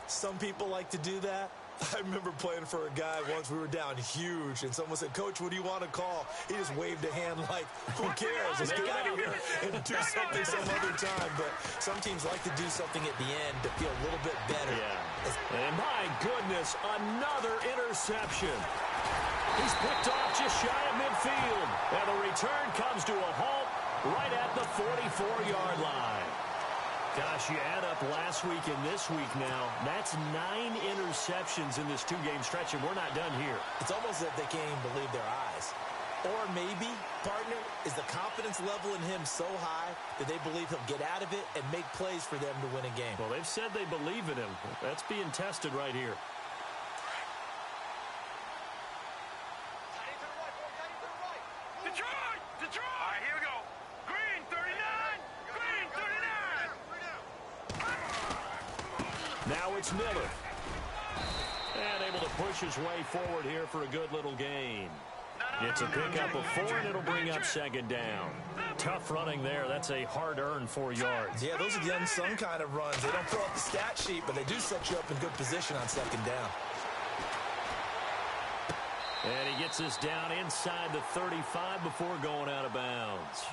Some people like to do that. I remember playing for a guy once. We were down huge, and someone said, "Coach, what do you want to call?" He just waved a hand like, who cares? Let's get out of here and do something some other time. But some teams like to do something at the end to feel a little bit better. Yeah. And my goodness, another interception. He's picked off just shy of midfield. And the return comes to a halt right at the 44-yard line. Gosh, you add up last week and this week now, that's 9 interceptions in this 2-game stretch, and we're not done here. It's almost as if they can't even believe their eyes. Or maybe, partner, is the confidence level in him so high that they believe he'll get out of it and make plays for them to win a game. Well, they've said they believe in him. That's being tested right here. Detroit! Detroit! All right, here we go. Green 39! Green 39! Now it's Miller. And able to push his way forward here for a good little gain. It's a pickup of 4, and it'll bring up second down. Tough running there. That's a hard-earned 4 yards. Yeah, those are the unsung kind of runs. They don't fill up the stat sheet, but they do set you up in good position on second down. And he gets this down inside the 35 before going out of bounds.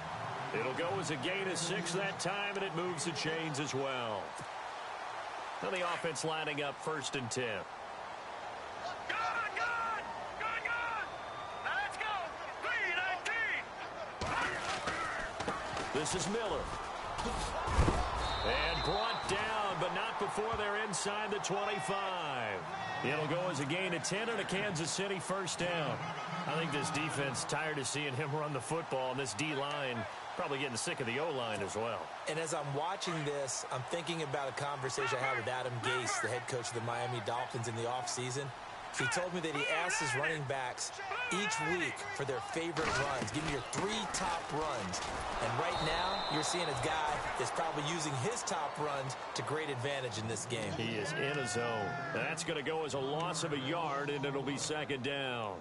It'll go as a gain of 6 that time, and it moves the chains as well. Now the offense lining up 1st and 10. This is Miller. And brought down, but not before they're inside the 25. It'll go as a gain of 10 and a Kansas City 1st down. I think this defense tired of seeing him run the football, and this D-line probably getting sick of the O-line as well. And as I'm watching this, I'm thinking about a conversation I had with Adam Gase, the head coach of the Miami Dolphins, in the offseason. He told me that he asked his running backs each week for their favorite runs. Give me your 3 top runs. And right now, you're seeing a guy that's probably using his top runs to great advantage in this game. He is in a zone. That's going to go as a loss of a yard, and it'll be second down.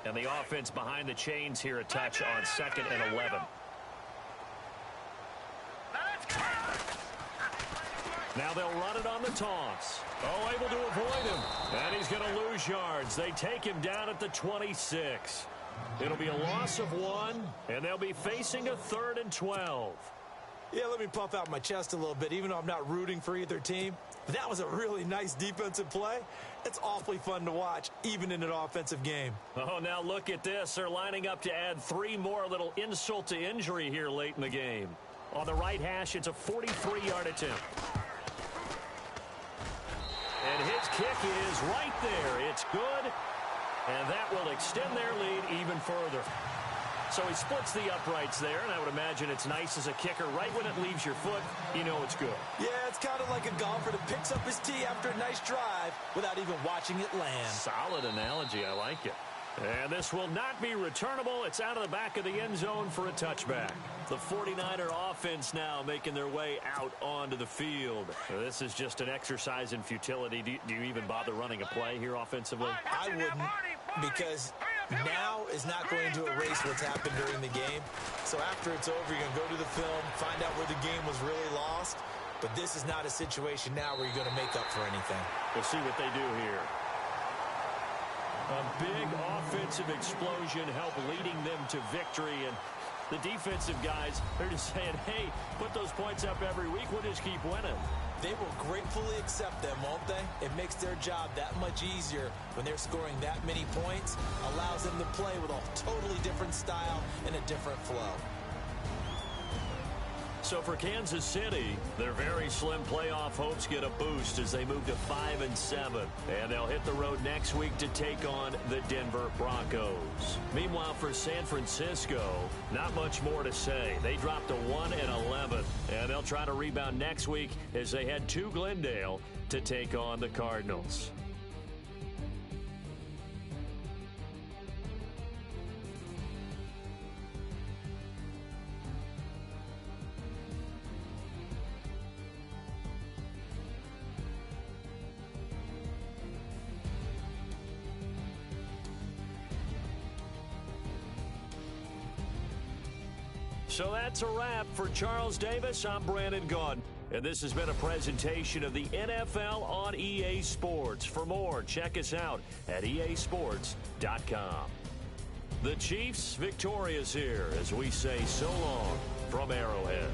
And the offense behind the chains here, a touch on 2nd and 11. Now they'll run it on the toss. Oh, able to avoid him. And he's going to lose yards. They take him down at the 26. It'll be a loss of 1, and they'll be facing a 3rd and 12. Yeah, let me puff out my chest a little bit, even though I'm not rooting for either team. But that was a really nice defensive play. It's awfully fun to watch, even in an offensive game. Oh, now look at this. They're lining up to add 3 more, little insult to injury here late in the game. On the right hash, it's a 43-yard attempt. And his kick is right there. It's good, and that will extend their lead even further. So he splits the uprights there, and I would imagine it's nice as a kicker. Right when it leaves your foot, you know it's good. Yeah, it's kind of like a golfer that picks up his tee after a nice drive without even watching it land. Solid analogy. I like it. And this will not be returnable. It's out of the back of the end zone for a touchback. The 49er offense now making their way out onto the field. This is just an exercise in futility. Do you even bother running a play here offensively? I wouldn't, because now is not going to erase what's happened during the game. So after it's over, you're going to go to the film, find out where the game was really lost. But this is not a situation now where you're going to make up for anything. We'll see what they do here. A big offensive explosion helped leading them to victory. And the defensive guys, they're just saying, hey, put those points up every week. We'll just keep winning. They will gratefully accept them, won't they? It makes their job that much easier when they're scoring that many points. Allows them to play with a totally different style and a different flow. So for Kansas City, their very slim playoff hopes get a boost as they move to 5-7. And they'll hit the road next week to take on the Denver Broncos. Meanwhile, for San Francisco, not much more to say. They dropped to 1-11, and they'll try to rebound next week as they head to Glendale to take on the Cardinals. So that's a wrap. For Charles Davis, I'm Brandon Gaudin. And this has been a presentation of the NFL on EA Sports. For more, check us out at easports.com. The Chiefs victorious here as we say so long from Arrowhead.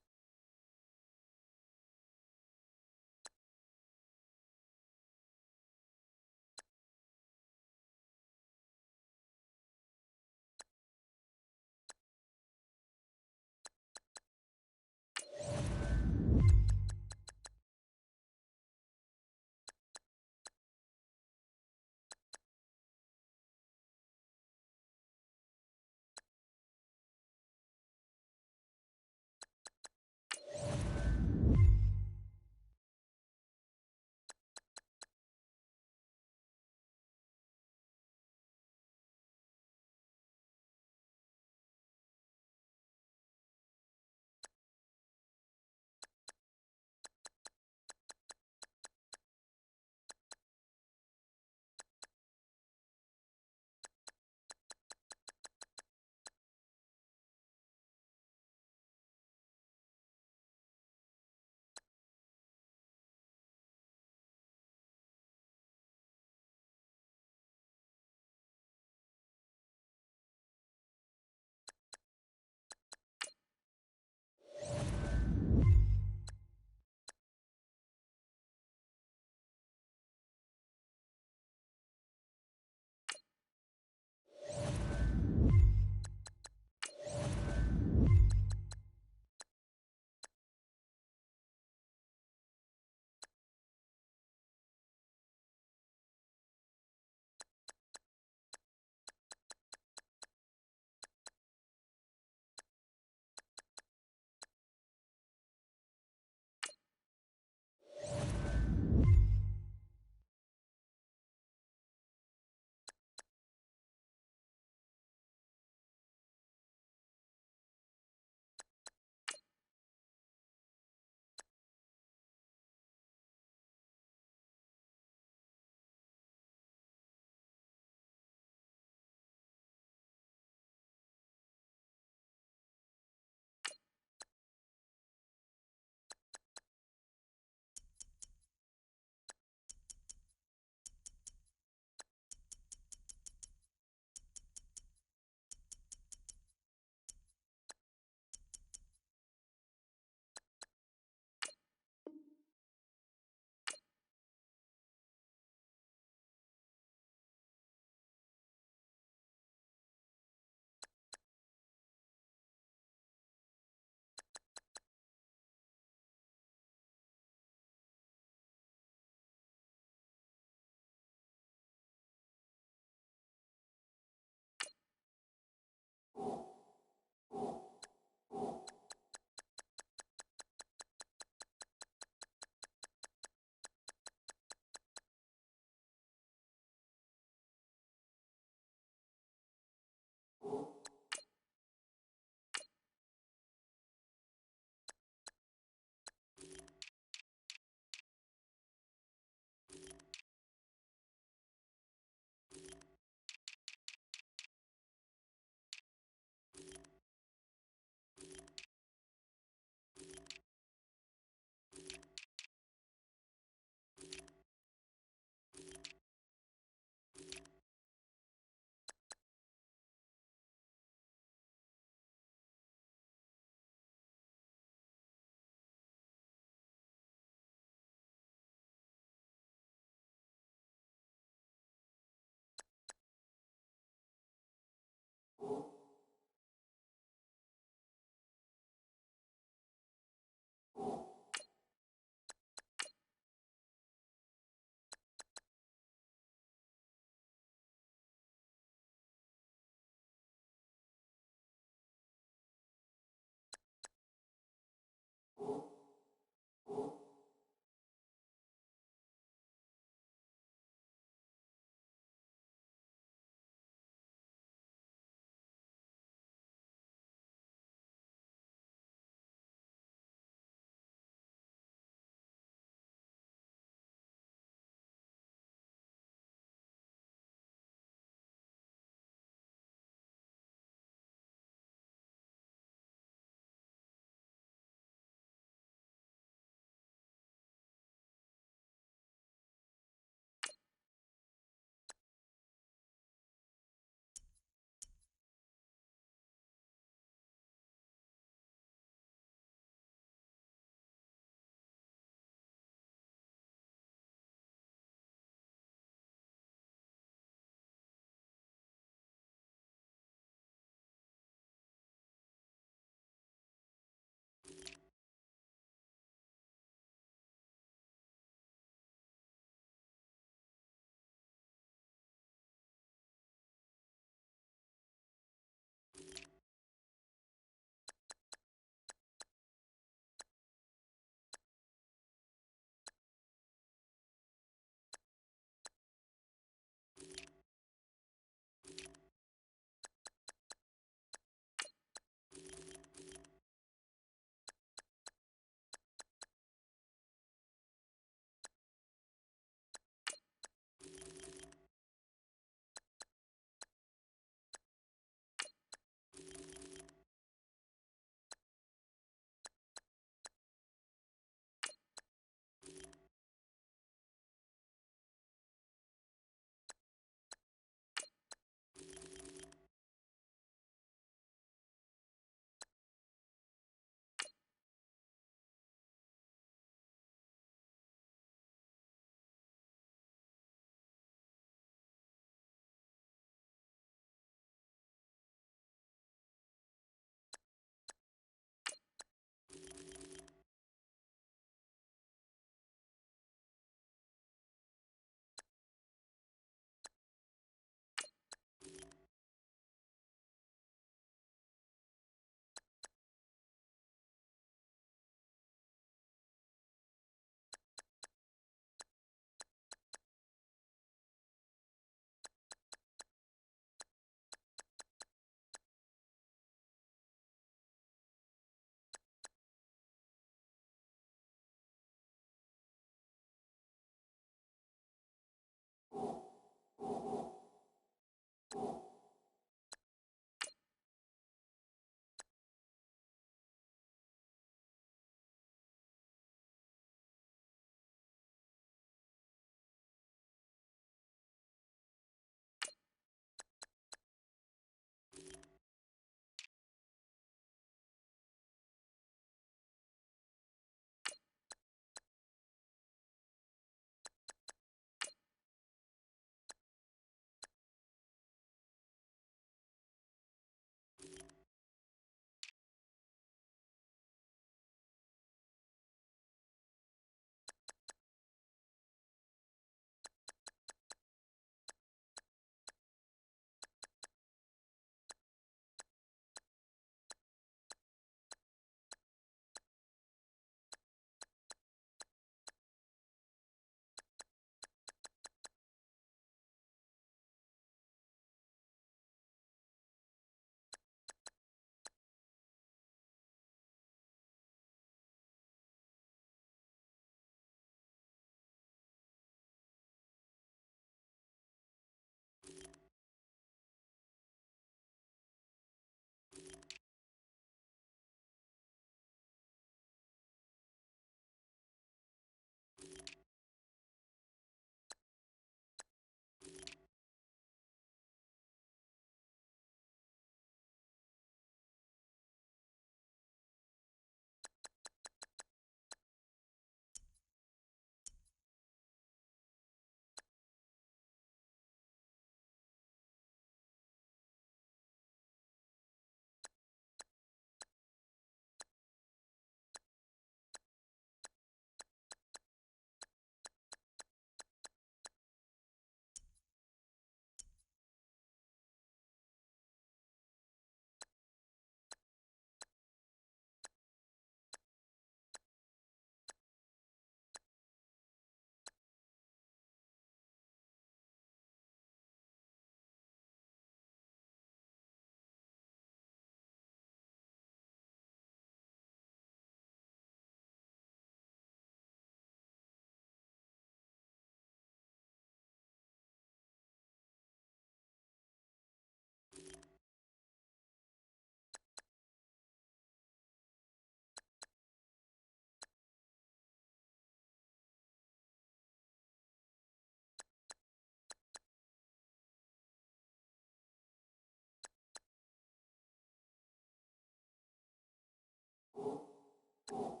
it.